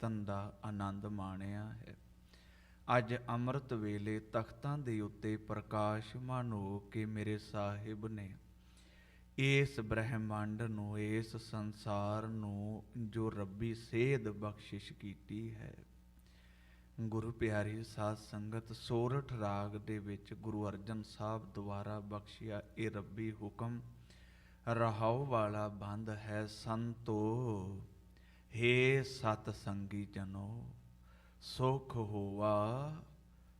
ਕੀਰਤਨ ਦਾ ਆਨੰਦ ਮਾਣਿਆ ਹੈ। ਅੱਜ ਅੰਮ੍ਰਿਤ ਵੇਲੇ ਤਖਤਾਂ ਦੇ ਉੱਤੇ ਪ੍ਰਕਾਸ਼ਮਾਨ ਹੋ ਕੇ ਮੇਰੇ ਸਾਹਿਬ ਨੇ ਇਸ ਬ੍ਰਹਿਮੰਡ ਨੂੰ, ਇਸ ਸੰਸਾਰ ਨੂੰ ਜੋ ਰੱਬੀ ਸੇਧ ਬਖਸ਼ਿਸ਼ ਕੀਤੀ ਹੈ। ਗੁਰੂ ਪਿਆਰੀ ਸਾਧ ਸੰਗਤ, ਸੋਰਠ ਰਾਗ ਦੇ ਵਿੱਚ ਗੁਰੂ ਅਰਜਨ ਸਾਹਿਬ ਦੁਆਰਾ ਬਖਸ਼ਿਆ ਇਹ ਰੱਬੀ ਹੁਕਮ ਰਹਾਉ ਵਾਲਾ ਬੰਦ ਹੈ। ਸੰਤੋ ਹੇ ਸਤ ਸੰਗੀ ਜਨੋ, ਸੁਖ ਹੋਵਾ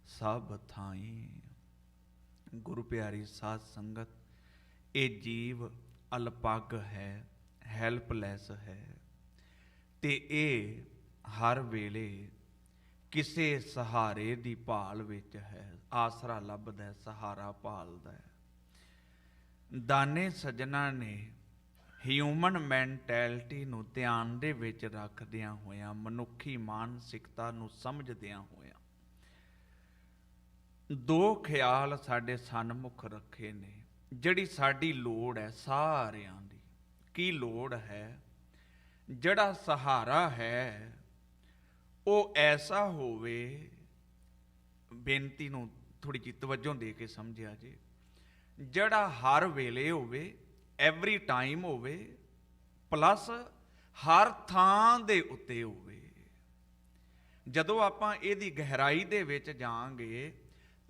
ਸਭ ਥਾਈ। ਗੁਰੂ ਪਿਆਰੀ ਸਾਧ ਸੰਗਤ, ਇਹ ਜੀਵ ਅਲਪੱਗ ਹੈ, ਹੈਲਪਲੈਸ ਹੈ, ਤੇ ਇਹ ਹਰ ਵੇਲੇ ਕਿਸੇ ਸਹਾਰੇ ਦੀ ਭਾਲ ਵਿੱਚ ਹੈ, ਆਸਰਾ ਲੱਭਦਾ ਹੈ, ਸਹਾਰਾ ਭਾਲਦਾ ਹੈ। ਦਾਨੇ ਸੱਜਣਾ ਨੇ ਹਿਊਮਨ ਮੈਂਟੈਲਿਟੀ ਨੂੰ ਧਿਆਨ ਦੇ ਵਿੱਚ ਰੱਖਦਿਆਂ ਹੋਇਆਂ, ਮਨੁੱਖੀ ਮਾਨਸਿਕਤਾ ਨੂੰ ਸਮਝਦਿਆਂ ਹੋਇਆਂ, ਦੋ ਖਿਆਲ ਸਾਡੇ ਸਨਮੁਖ ਰੱਖੇ ਨੇ। ਜਿਹੜੀ ਸਾਡੀ ਲੋੜ ਹੈ ਸਾਰਿਆਂ ਦੀ, ਕੀ ਲੋੜ ਹੈ? ਜਿਹੜਾ ਸਹਾਰਾ ਹੈ ਉਹ ਐਸਾ ਹੋਵੇ, ਬੇਨਤੀ ਨੂੰ ਥੋੜੀ ਜਿਹੀ ਤਵੱਜੋ ਦੇ ਕੇ ਸਮਝਿਆ ਜੇ, ਜਿਹੜਾ ਹਰ ਵੇਲੇ ਹੋਵੇ, ਐਵਰੀ ਟਾਈਮ ਹੋਵੇ, ਪਲੱਸ ਹਰ ਥਾਂ ਦੇ ਉੱਤੇ ਹੋਵੇ। ਜਦੋਂ ਆਪਾਂ ਇਹਦੀ ਗਹਿਰਾਈ ਦੇ ਵਿੱਚ ਜਾਵਾਂਗੇ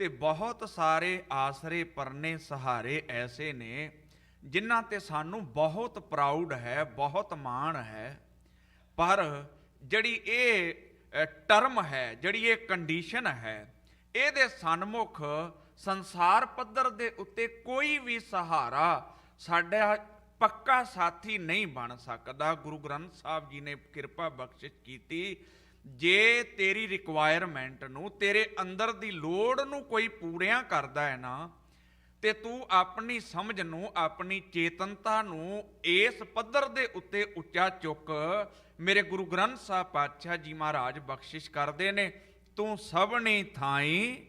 ਤੇ ਬਹੁਤ ਸਾਰੇ ਆਸਰੇ ਪਰਨੇ ਸਹਾਰੇ ਐਸੇ ਨੇ ਜਿਨ੍ਹਾਂ ਤੇ ਸਾਨੂੰ ਬਹੁਤ ਪ੍ਰਾਊਡ ਹੈ, ਬਹੁਤ ਮਾਣ ਹੈ। ਪਰ ਜਿਹੜੀ ਇਹ ਟਰਮ ਹੈ, ਜਿਹੜੀ ਇਹ ਕੰਡੀਸ਼ਨ ਹੈ, ਇਹਦੇ ਸਨਮੁਖ ਸੰਸਾਰ ਪੱਧਰ ਦੇ ਉੱਤੇ ਕੋਈ ਵੀ ਸਹਾਰਾ ਸਾਡਾ ਪੱਕਾ ਸਾਥੀ ਨਹੀਂ ਬਣ ਸਕਦਾ। ਗੁਰੂ ਗ੍ਰੰਥ ਸਾਹਿਬ ਜੀ ਨੇ ਕਿਰਪਾ ਬਖਸ਼ਿਸ਼ ਕੀਤੀ, ਜੇ ਤੇਰੀ ਰਿਕੁਆਇਰਮੈਂਟ ਨੂੰ, ਤੇਰੇ ਅੰਦਰ ਦੀ ਲੋੜ ਨੂੰ ਕੋਈ ਪੂਰਿਆਂ ਕਰਦਾ ਹੈ ਨਾ, ਤੇ ਤੂੰ ਆਪਣੀ ਸਮਝ ਨੂੰ, ਆਪਣੀ ਚੇਤਨਤਾ ਨੂੰ ਇਸ ਪੱਧਰ ਦੇ ਉੱਤੇ ਉੱਚਾ ਚੁੱਕ। ਮੇਰੇ ਗੁਰੂ ਗ੍ਰੰਥ ਸਾਹਿਬ ਪਾਤਸ਼ਾਹ ਜੀ ਮਹਾਰਾਜ ਬਖਸ਼ਿਸ਼ ਕਰਦੇ ਨੇ, ਤੂੰ ਸਭਨੀ ਥਾਈ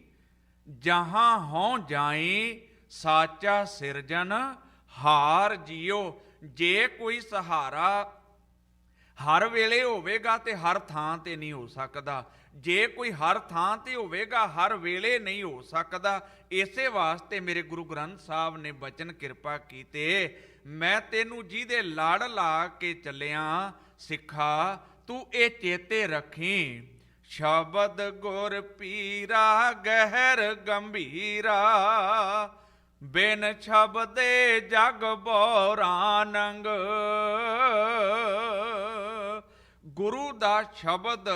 ਜਹਾਂ ਹੋਂ ਜਾਈ, ਸਾਚਾ ਸਿਰਜਨ ਹਾਰ ਜੀਓ। ਜੇ ਕੋਈ ਸਹਾਰਾ ਹਰ ਵੇਲੇ ਹੋਵੇਗਾ ਤੇ ਹਰ ਥਾਂ ਤੇ ਨਹੀਂ ਹੋ ਸਕਦਾ। ਜੇ ਕੋਈ ਹਰ ਥਾਂ ਤੇ ਹੋਵੇਗਾ, ਹਰ ਵੇਲੇ ਨਹੀਂ ਹੋ ਸਕਦਾ। ਇਸੇ ਵਾਸਤੇ ਮੇਰੇ ਗੁਰੂ ਗ੍ਰੰਥ ਸਾਹਿਬ ਨੇ ਬਚਨ ਕਿਰਪਾ ਕੀਤੇ, ਮੈਂ ਤੈਨੂੰ ਜਿਹਦੇ ਲੜ ਲਾ ਕੇ ਚੱਲਿਆ ਸਿੱਖਾ, ਤੂੰ ਇਹ ਚੇਤੇ ਰੱਖੀ, ਸ਼ਬਦ ਗੁਰ ਪੀਰਾ ਗਹਿਰ ਗੰਭੀਰਾ, ਬਿਨ ਸ਼ਬਦੇ ਜਗ ਬੋਰਾਨੰਗ। ਗੁਰੂ ਦਾ ਸ਼ਬਦ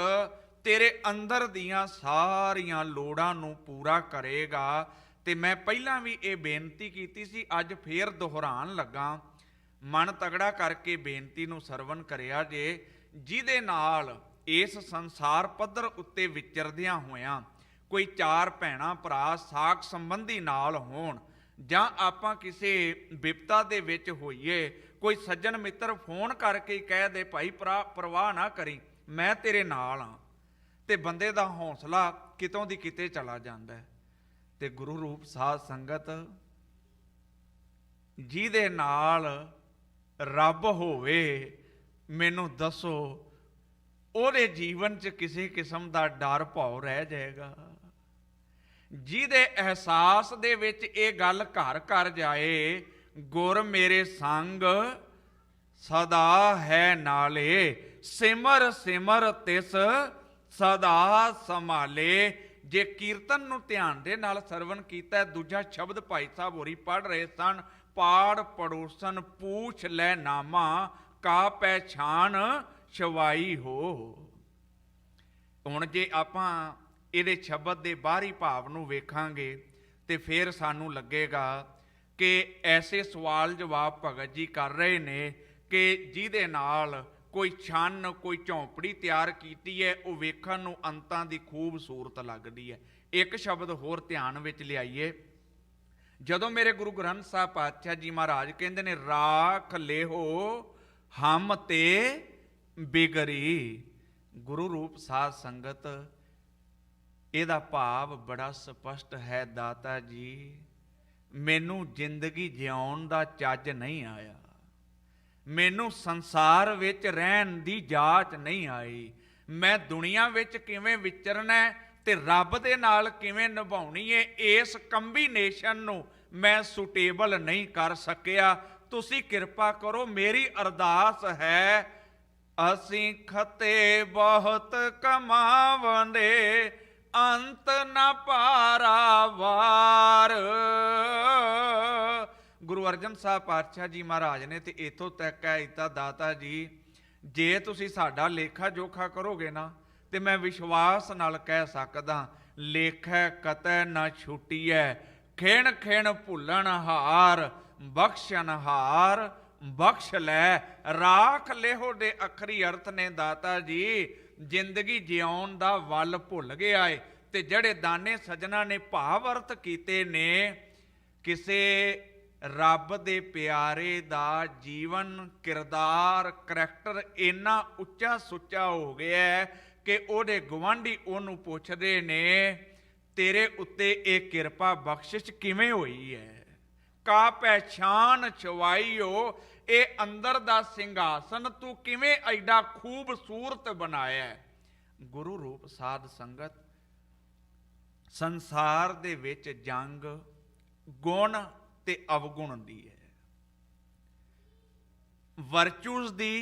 ਤੇਰੇ ਅੰਦਰ ਦੀਆਂ ਸਾਰੀਆਂ ਲੋੜਾਂ ਨੂੰ ਪੂਰਾ ਕਰੇਗਾ। ਤੇ ਮੈਂ ਪਹਿਲਾਂ ਵੀ ਇਹ ਬੇਨਤੀ ਕੀਤੀ ਸੀ, ਅੱਜ ਫੇਰ ਦੁਹਰਾਉਣ ਲੱਗਾ। ਮਨ ਤਗੜਾ ਕਰਕੇ ਬੇਨਤੀ ਨੂੰ ਸਰਵਣ ਕਰਿਆ ਜੇ, ਜਿਹਦੇ ਨਾਲ ਇਸ ਸੰਸਾਰ ਪੱਧਰ ਉੱਤੇ ਵਿਚਰਦਿਆਂ ਹੋਇਆਂ ਕੋਈ ਚਾਰ ਭੈਣਾਂ ਭਰਾ ਸਾਕ ਸੰਬੰਧੀ ਨਾਲ ਹੋਣ, ਜਾਂ ਆਪਾਂ ਕਿਸੇ ਵਿਪਤਾ ਦੇ ਵਿੱਚ ਹੋਈਏ, ਕੋਈ ਸੱਜਣ ਮਿੱਤਰ ਫੋਨ ਕਰਕੇ ਕਹਿ ਦੇ ਭਾਈ ਪਰਵਾਹ ਨਾ ਕਰੀ, ਮੈਂ ਤੇਰੇ ਨਾਲ ਹਾਂ, ਤੇ ਬੰਦੇ ਦਾ ਹੌਸਲਾ ਕਿਤੋਂ ਦੀ ਕਿਤੇ ਚਲਾ ਜਾਂਦਾ। ਤੇ ਗੁਰੂ ਰੂਪ ਸਾਧ ਸੰਗਤ, ਜਿਹਦੇ ਨਾਲ ਰੱਬ ਹੋਵੇ, ਮੈਨੂੰ ਦੱਸੋ ਉਹਦੇ ਜੀਵਨ 'ਚ ਕਿਸੇ ਕਿਸਮ ਦਾ ਡਰ ਭੌ ਰਹਿ ਜਾਏਗਾ? ਜਿਹਦੇ ਅਹਿਸਾਸ ਦੇ ਵਿੱਚ ਇਹ ਗੱਲ ਘਰ ਘਰ ਜਾਏ, ਗੁਰ ਮੇਰੇ ਸੰਗ ਸਦਾ ਹੈ ਨਾਲੇ, ਸਿਮਰ ਸਿਮਰ ਤਿਸ ਸਦਾ ਸੰਭਾਲੇ। ਜੇ ਕੀਰਤਨ ਨੂੰ ਧਿਆਨ ਦੇ ਨਾਲ ਸਰਵਣ ਕੀਤਾ, ਦੂਜਾ ਸ਼ਬਦ ਭਾਈ ਸਾਹਿਬ ਹੋਰੀ ਪੜ੍ਹ ਰਹੇ ਸਨ, ਪਾੜ ਪੜੋਸਨ ਪੂਛ ਲੈ ਨਾਮਾ, ਕਾ ਪਹਿਛਾਨ ਛਵਾਈ ਹੋ। ਹੁਣ ਜੇ ਆਪਾਂ ਇਹਦੇ ਸ਼ਬਦ ਦੇ ਬਾਹਰੀ ਭਾਵ ਨੂੰ ਵੇਖਾਂਗੇ ਤੇ ਫਿਰ ਸਾਨੂੰ ਲੱਗੇਗਾ ਕਿ ਐਸੇ ਸਵਾਲ ਜਵਾਬ ਭਗਤ ਜੀ ਕਰ ਰਹੇ ਨੇ ਕਿ ਜਿਹਦੇ ਨਾਲ ਕੋਈ ਛੰਨ, ਕੋਈ ਝੌਂਪੜੀ ਤਿਆਰ ਕੀਤੀ ਹੈ, ਉਹ ਵੇਖਣ ਨੂੰ ਅੰਤਾਂ ਦੀ ਖੂਬਸੂਰਤ ਲੱਗਦੀ ਹੈ। ਇੱਕ ਸ਼ਬਦ ਹੋਰ ਧਿਆਨ ਵਿੱਚ ਲਿਆਈਏ, ਜਦੋਂ ਮੇਰੇ ਗੁਰੂ ਗ੍ਰੰਥ ਸਾਹਿਬ ਪਾਤਸ਼ਾਹ ਜੀ ਮਹਾਰਾਜ ਕਹਿੰਦੇ ਨੇ, ਰਾਖ ਲੇਹੋ ਹਮ ਤੇ ਬਿਗਰੀ। ਗੁਰੂ ਰੂਪ ਸਾਧ ਸੰਗਤ, ਇਹਦਾ ਭਾਵ ਬੜਾ ਸਪਸ਼ਟ ਹੈ। ਦਾਤਾ ਜੀ, ਮੈਨੂੰ ਜ਼ਿੰਦਗੀ ਜਿਉਣ ਦਾ ਚੱਜ ਨਹੀਂ ਆਇਆ, ਮੈਨੂੰ ਸੰਸਾਰ ਵਿੱਚ ਰਹਿਣ ਦੀ ਜਾਚ ਨਹੀਂ ਆਈ, मैं दुनिया विच किवें विचरना है ते रब दे नाल किवें निभाउणी है, इस कंबीनेशन नूं मैं सुटेबल नहीं कर सकिया। तुसी किरपा करो, मेरी अरदास है, असीं खते बहुत कमावंदे अंत न पारावार। गुरु अर्जन साहब पातशाह जी महाराज ने तो इथों तक कह दिता, दाता जी जे तुसी साडा लेखा जोखा करोगे ना तो मैं विश्वास नाल कह सकदा, लेखै कतै न छुटीऐ, खिण खिण भुल्लण हार, बख्शन हार बख्श लै। राख लेहो दे अखरी अर्थ ने दाता जी, जिंदगी जिउण दा वल भुल गया है। ते जड़े दाने सजना ने भाव अर्थ कीते ने, किसे रब दे प्यारे दा जीवन किरदार करैक्टर इन्ना उच्चा सुच्चा हो गया है कि ओहदे गवांढी ओनू पुछदे ने, तेरे उत्ते ये किरपा बख्शिश किवें होई है, का पहचान छवाई हो, ये अंदर दा सिंघासन तू किवें एडा खूबसूरत बनाया है। गुरु रूप साध संगत, संसार दे विच जंग गुण ते अवगुण दी है, वर्चूज दी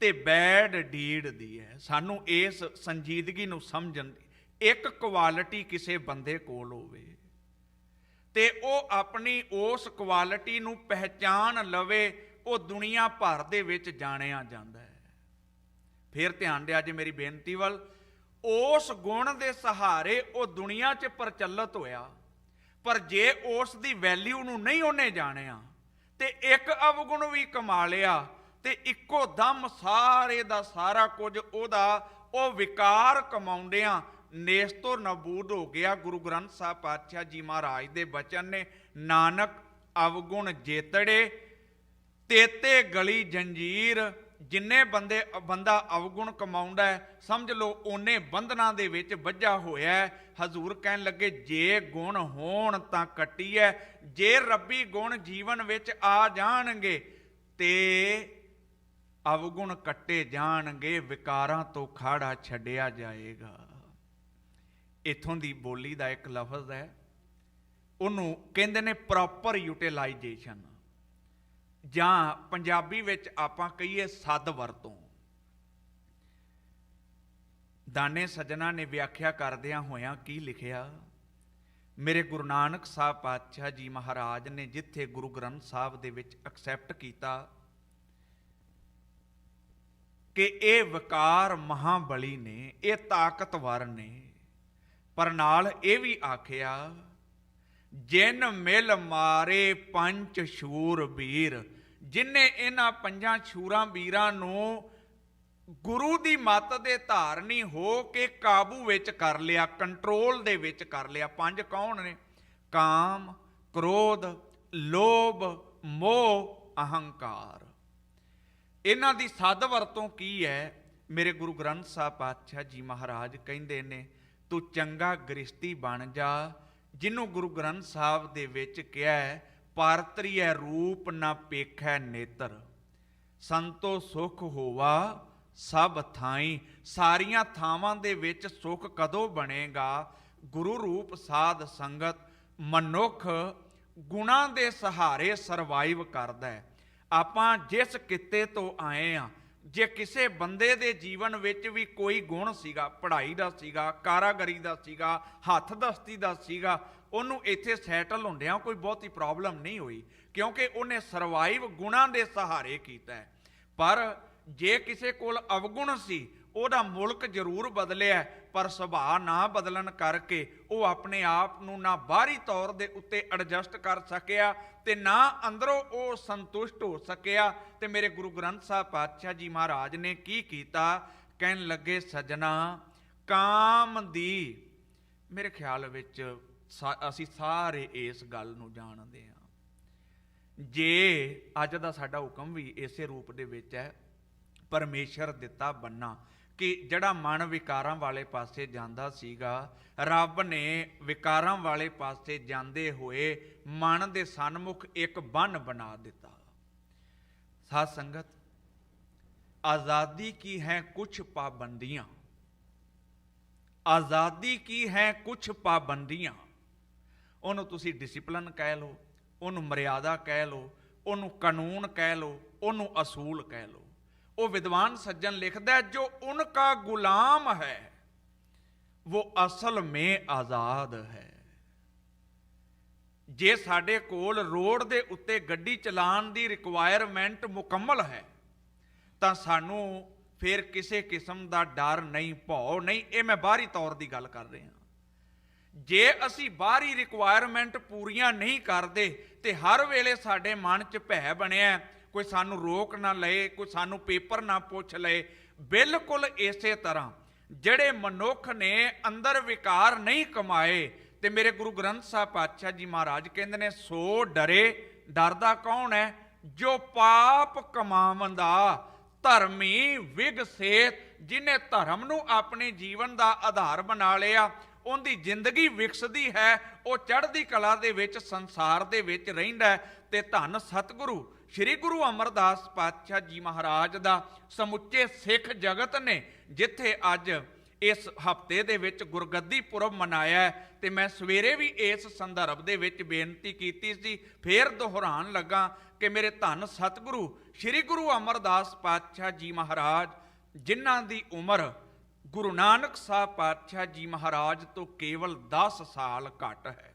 ते बैड डीड दी है। सानू इस संजीदगी नू समझण दी, एक क्वालिटी किसी बंदे कोल होवे ते ओ अपनी उस क्वालिटी नू पहचान लवे, वो दुनिया भर दे विच जाणिया जांदा है। फिर ध्यान दिया जे मेरी बेनती वल, उस गुण दे सहारे वो दुनिया च प्रचलित होया, पर जे उस दी वैल्यू नू नहीं उन्हें जाणिया ते एक अवगुण भी कमा लिया ते इक्को दम सारे दा सारा कुछ ओदा ओ विकार कमाउंदियां नेस्तो नबूद हो गया। गुरु ग्रंथ साहब पातशाह जी महाराज दे बचन ने, नानक अवगुण जेतड़े तेते गली जंजीर। जिन्ने बंदा अवगुण कमाउंदा है, समझ लो ओने बंधना दे विच वज्झा होया है। हजूर कहन लगे, जे गुण होण तां कट्टी है, जे रब्बी गुण जीवन विच आ जाणगे ते अवगुण कट्टे जाणगे, विकारां तो खाड़ा छड्डिया जाएगा। इथों दी बोली दा एक लफज है, उन्हों कहंदे ने प्रॉपर यूटिलाइजेशन, जां पंजाबी विच आपां कहीए सद वरतों। दाने सजना ने व्याख्या करदियां होयां की लिखिया, मेरे गुरु नानक साहब पातशाह जी महाराज ने जिथे गुरु ग्रंथ साहब दे विच एक्सैप्ट किया कि ये विकार महाबली ने, ये ताकतवर ने, पर नाल ये भी आखिया, जिन मिल मारे पंच शूर वीर, जिन्हें इन्हां पंजां शूरां वीरां नूं गुरु दी मत दे धारनी हो के काबू विच कर लिया, कंट्रोल दे विच कर लिया। पंज कौन ने? काम, क्रोध, लोभ, मोह, अहंकार। इन्हां दी सद वरतों की है? मेरे गुरु ग्रंथ साहब पातशाह जी महाराज कहंदे ने, तू चंगा गृहस्थी बन जा, जिन्हों गुरु ग्रंथ साहब दे विच कहा है, पारतरीय रूप ना पेखै नेत्र, संतो सुख होवा सब थाई। सारियां थावां दे विच सुख कदों बनेगा? गुरु रूप साध संगत मनुख गुणां दे सहारे सरवाइव करदा है। आपां जिस किते तो आए हाँ, जे किसी बंदे दे जीवन विच भी कोई गुण सीगा, पढ़ाई दा सीगा, कारागरी दा सीगा, हथ दस्ती दा सीगा, उन्होंने इत्थे सैटल होंदियां कोई बहुती प्रॉब्लम नहीं हुई, क्योंकि उन्हें सरवाइव गुणां दे सहारे कीता है। पर जे किसी कोल अवगुण सी, ओदा मुल्क जरूर बदलिया, पर सुभाਅ ना बदलन करके वो अपने आप नूं ना बाहरी तौर दे उत्ते एडजस्ट कर सकिया ते ना अंदरों वो संतुष्ट हो सकिया। ते मेरे गुरु ग्रंथ साहब पातशाह जी महाराज ने की कीता? कहन लगे, सजना काम दी, मेरे ख्याल विच असी सारे इस गल नूं जाणदे हां। जे अज दा साडा हुक्म भी इसे रूप दे विच है, परमेश्वर दिता बन्ना कि जड़ा मन विकारां वाले पासे जांदा सीगा, रब ने विकारां वाले पासे जांदे होए मन दे सन्मुख एक बन बना दिता। साध संगत, आज़ादी की हैं कुछ पाबंदियां, ਆਜ਼ਾਦੀ ਕੀ ਹੈ ਕੁਛ ਪਾਬੰਦੀਆਂ। ਉਹਨੂੰ ਤੁਸੀਂ ਡਿਸਿਪਲਿਨ ਕਹਿ ਲਓ, ਉਹਨੂੰ ਮਰਿਆਦਾ ਕਹਿ ਲਓ, ਉਹਨੂੰ ਕਾਨੂੰਨ ਕਹਿ ਲਓ, ਉਹਨੂੰ ਅਸੂਲ ਕਹਿ ਲਓ। ਉਹ ਵਿਦਵਾਨ ਸੱਜਣ ਲਿਖਦਾ, ਜੋ ਉਨਕਾ ਗੁਲਾਮ ਹੈ वो असल में आज़ाद है। जे साडे कोल रोड दे उत्ते गड्डी चलान दी रिक्वायरमेंट मुकम्मल है तां सानू फिर किसी किस्म दा डर नहीं, भौ नहीं। ये मैं बाहरी तौर दी गल कर रहा। जे असी बाहरी रिक्वायरमेंट पूरियां नहीं करते तो हर वेले साडे मन च भै बनिया, कोई सानू रोक ना लए, कोई सानू पेपर ना पुछ लए। बिल्कुल इसे तरह ਜਿਹੜੇ ਮਨੁੱਖ ਨੇ ਅੰਦਰ ਵਿਕਾਰ ਨਹੀਂ ਕਮਾਏ, ਤੇ ਮੇਰੇ ਗੁਰੂ ਗ੍ਰੰਥ ਸਾਹਿਬ ਪਾਤਸ਼ਾਹ ਜੀ ਮਹਾਰਾਜ ਕਹਿੰਦੇ ਨੇ, ਸੋ ਡਰੇ। ਡਰਦਾ ਕੌਣ ਹੈ? ਜੋ ਪਾਪ ਕਮਾਵੰਦਾ ਧਰਮੀ ਵਿਗਸੇਤ। ਜਿਹਨੇ ਧਰਮ ਨੂੰ ਆਪਣੇ ਜੀਵਨ ਦਾ ਆਧਾਰ ਬਣਾ ਲਿਆ, ਉਹਦੀ ਜ਼ਿੰਦਗੀ ਵਿਕਸਦੀ ਹੈ, ਉਹ ਚੜ੍ਹਦੀ ਕਲਾ ਦੇ ਵਿੱਚ ਸੰਸਾਰ ਦੇ ਵਿੱਚ ਰਹਿੰਦਾ। ਤੇ ਧੰਨ ਸਤਿਗੁਰੂ ਸ਼੍ਰੀ ਗੁਰੂ ਅਮਰਦਾਸ ਪਾਤਸ਼ਾਹ ਜੀ ਮਹਾਰਾਜ ਦਾ ਸਮੁੱਚੇ ਸਿੱਖ ਜਗਤ ਨੇ ਜਿੱਥੇ ਅੱਜ ਇਸ ਹਫ਼ਤੇ ਦੇ ਵਿੱਚ ਗੁਰਗੱਦੀ ਪੁਰਬ ਮਨਾਇਆ, ਤੇ ਮੈਂ ਸਵੇਰੇ ਵੀ ਇਸ ਸੰਦਰਭ ਦੇ ਵਿੱਚ ਬੇਨਤੀ ਕੀਤੀ ਸੀ, ਫੇਰ ਦੁਹਰਾਉਣ ਲੱਗਾ ਕਿ ਮੇਰੇ ਧੰਨ ਸਤਿਗੁਰੂ ਸ਼੍ਰੀ ਗੁਰੂ ਅਮਰਦਾਸ ਪਾਤਸ਼ਾਹ ਜੀ ਮਹਾਰਾਜ, ਜਿਨ੍ਹਾਂ ਦੀ ਉਮਰ ਗੁਰੂ ਨਾਨਕ ਸਾਹਿਬ ਪਾਤਸ਼ਾਹ ਜੀ ਮਹਾਰਾਜ ਤੋਂ ਕੇਵਲ 10 ਸਾਲ ਘੱਟ ਹੈ।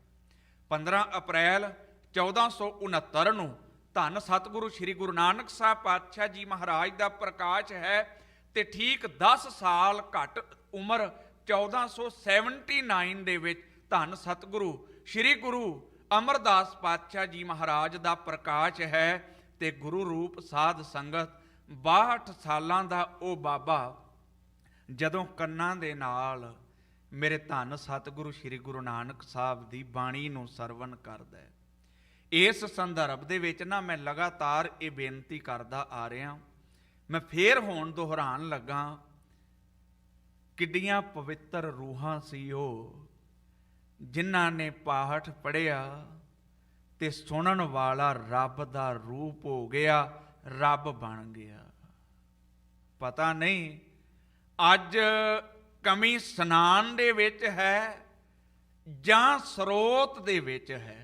15 ਅਪ੍ਰੈਲ 1469 ਨੂੰ ਧੰਨ ਸਤਿਗੁਰੂ ਸ਼੍ਰੀ ਗੁਰੂ ਨਾਨਕ ਸਾਹਿਬ ਪਾਤਸ਼ਾਹ ਜੀ ਮਹਾਰਾਜ ਦਾ ਪ੍ਰਕਾਸ਼ ਹੈ, ਤੇ ਠੀਕ 10 ਸਾਲ ਘੱਟ ਉਮਰ 1479 ਦੇ ਵਿੱਚ ਧੰਨ ਸਤਿਗੁਰੂ ਸ਼੍ਰੀ ਗੁਰੂ ਅਮਰਦਾਸ ਪਾਤਸ਼ਾਹ ਜੀ ਮਹਾਰਾਜ ਦਾ ਪ੍ਰਕਾਸ਼ ਹੈ। ਤੇ ਗੁਰੂ ਰੂਪ ਸਾਧ ਸੰਗਤ 62 ਸਾਲਾਂ ਦਾ ਉਹ ਬਾਬਾ ਜਦੋਂ ਕੰਨਾਂ ਦੇ ਨਾਲ ਮੇਰੇ ਧੰਨ ਸਤਿਗੁਰੂ ਸ਼੍ਰੀ ਗੁਰੂ ਨਾਨਕ ਸਾਹਿਬ ਦੀ ਬਾਣੀ ਨੂੰ ਸਰਵਣ ਕਰਦਾ ਹੈ, ਇਸ ਸੰਦਰਭ ਦੇ ਵਿੱਚ ਨਾ ਮੈਂ ਲਗਾਤਾਰ ਇਹ ਬੇਨਤੀ ਕਰਦਾ ਆ ਰਿਹਾ, ਮੈਂ ਫੇਰ ਹੁਣ ਦੁਹਰਾਉਣ ਲੱਗਾ, ਕਿੱਡੀਆਂ ਪਵਿੱਤਰ ਰੂਹਾਂ ਸੀ ਉਹ ਜਿਨ੍ਹਾਂ ਨੇ ਪਾਠ ਪੜ੍ਹਿਆ ਤੇ ਸੁਣਨ ਵਾਲਾ ਰੱਬ ਦਾ ਰੂਪ ਹੋ ਗਿਆ, ਰੱਬ ਬਣ ਗਿਆ। ਪਤਾ ਨਹੀਂ ਅੱਜ ਕਮੀ ਸਨਾਨ ਦੇ ਵਿੱਚ ਹੈ ਜਾਂ ਸਰੋਤ ਦੇ ਵਿੱਚ ਹੈ।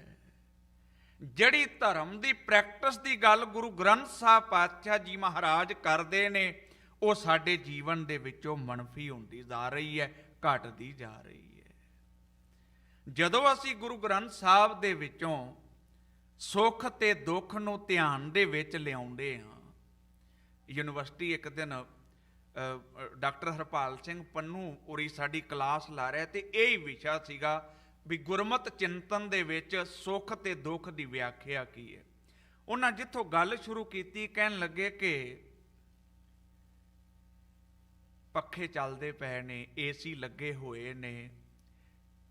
ਜਿਹੜੀ ਧਰਮ ਦੀ ਪ੍ਰੈਕਟਿਸ ਦੀ ਗੱਲ ਗੁਰੂ ਗ੍ਰੰਥ ਸਾਹਿਬ ਪਾਤਸ਼ਾਹ ਜੀ ਮਹਾਰਾਜ ਕਰਦੇ ਨੇ, ਉਹ ਸਾਡੇ ਜੀਵਨ ਦੇ ਵਿੱਚੋਂ ਮਨਫੀ ਹੁੰਦੀ ਜਾ ਰਹੀ ਹੈ, ਘਟਦੀ ਜਾ ਰਹੀ ਹੈ। ਜਦੋਂ ਅਸੀਂ ਗੁਰੂ ਗ੍ਰੰਥ ਸਾਹਿਬ ਦੇ ਵਿੱਚੋਂ ਸੁੱਖ ਤੇ ਦੁੱਖ ਨੂੰ ਧਿਆਨ ਦੇ ਵਿੱਚ ਲਿਆਉਂਦੇ ਹਾਂ, ਯੂਨੀਵਰਸਿਟੀ ਇੱਕ ਦਿਨ ਡਾਕਟਰ ਹਰਪਾਲ ਸਿੰਘ ਪੰਨੂ ਉਰੀ ਸਾਡੀ ਕਲਾਸ ਲਾ ਰਿਹਾ, ਤੇ ਇਹ ਹੀ ਵਿਸ਼ਾ ਸੀਗਾ ਵੀ ਗੁਰਮਤਿ ਚਿੰਤਨ ਦੇ ਵਿੱਚ ਸੁੱਖ ਤੇ ਦੁੱਖ ਦੀ ਵਿਆਖਿਆ ਕੀ ਹੈ। ਉਹਨਾਂ ਜਿੱਥੋਂ ਗੱਲ ਸ਼ੁਰੂ ਕੀਤੀ, ਕਹਿਣ ਲੱਗੇ ਕਿ ਪੱਖੇ ਚੱਲਦੇ ਪਏ ਨੇ, ਏਸੀ ਲੱਗੇ ਹੋਏ ਨੇ,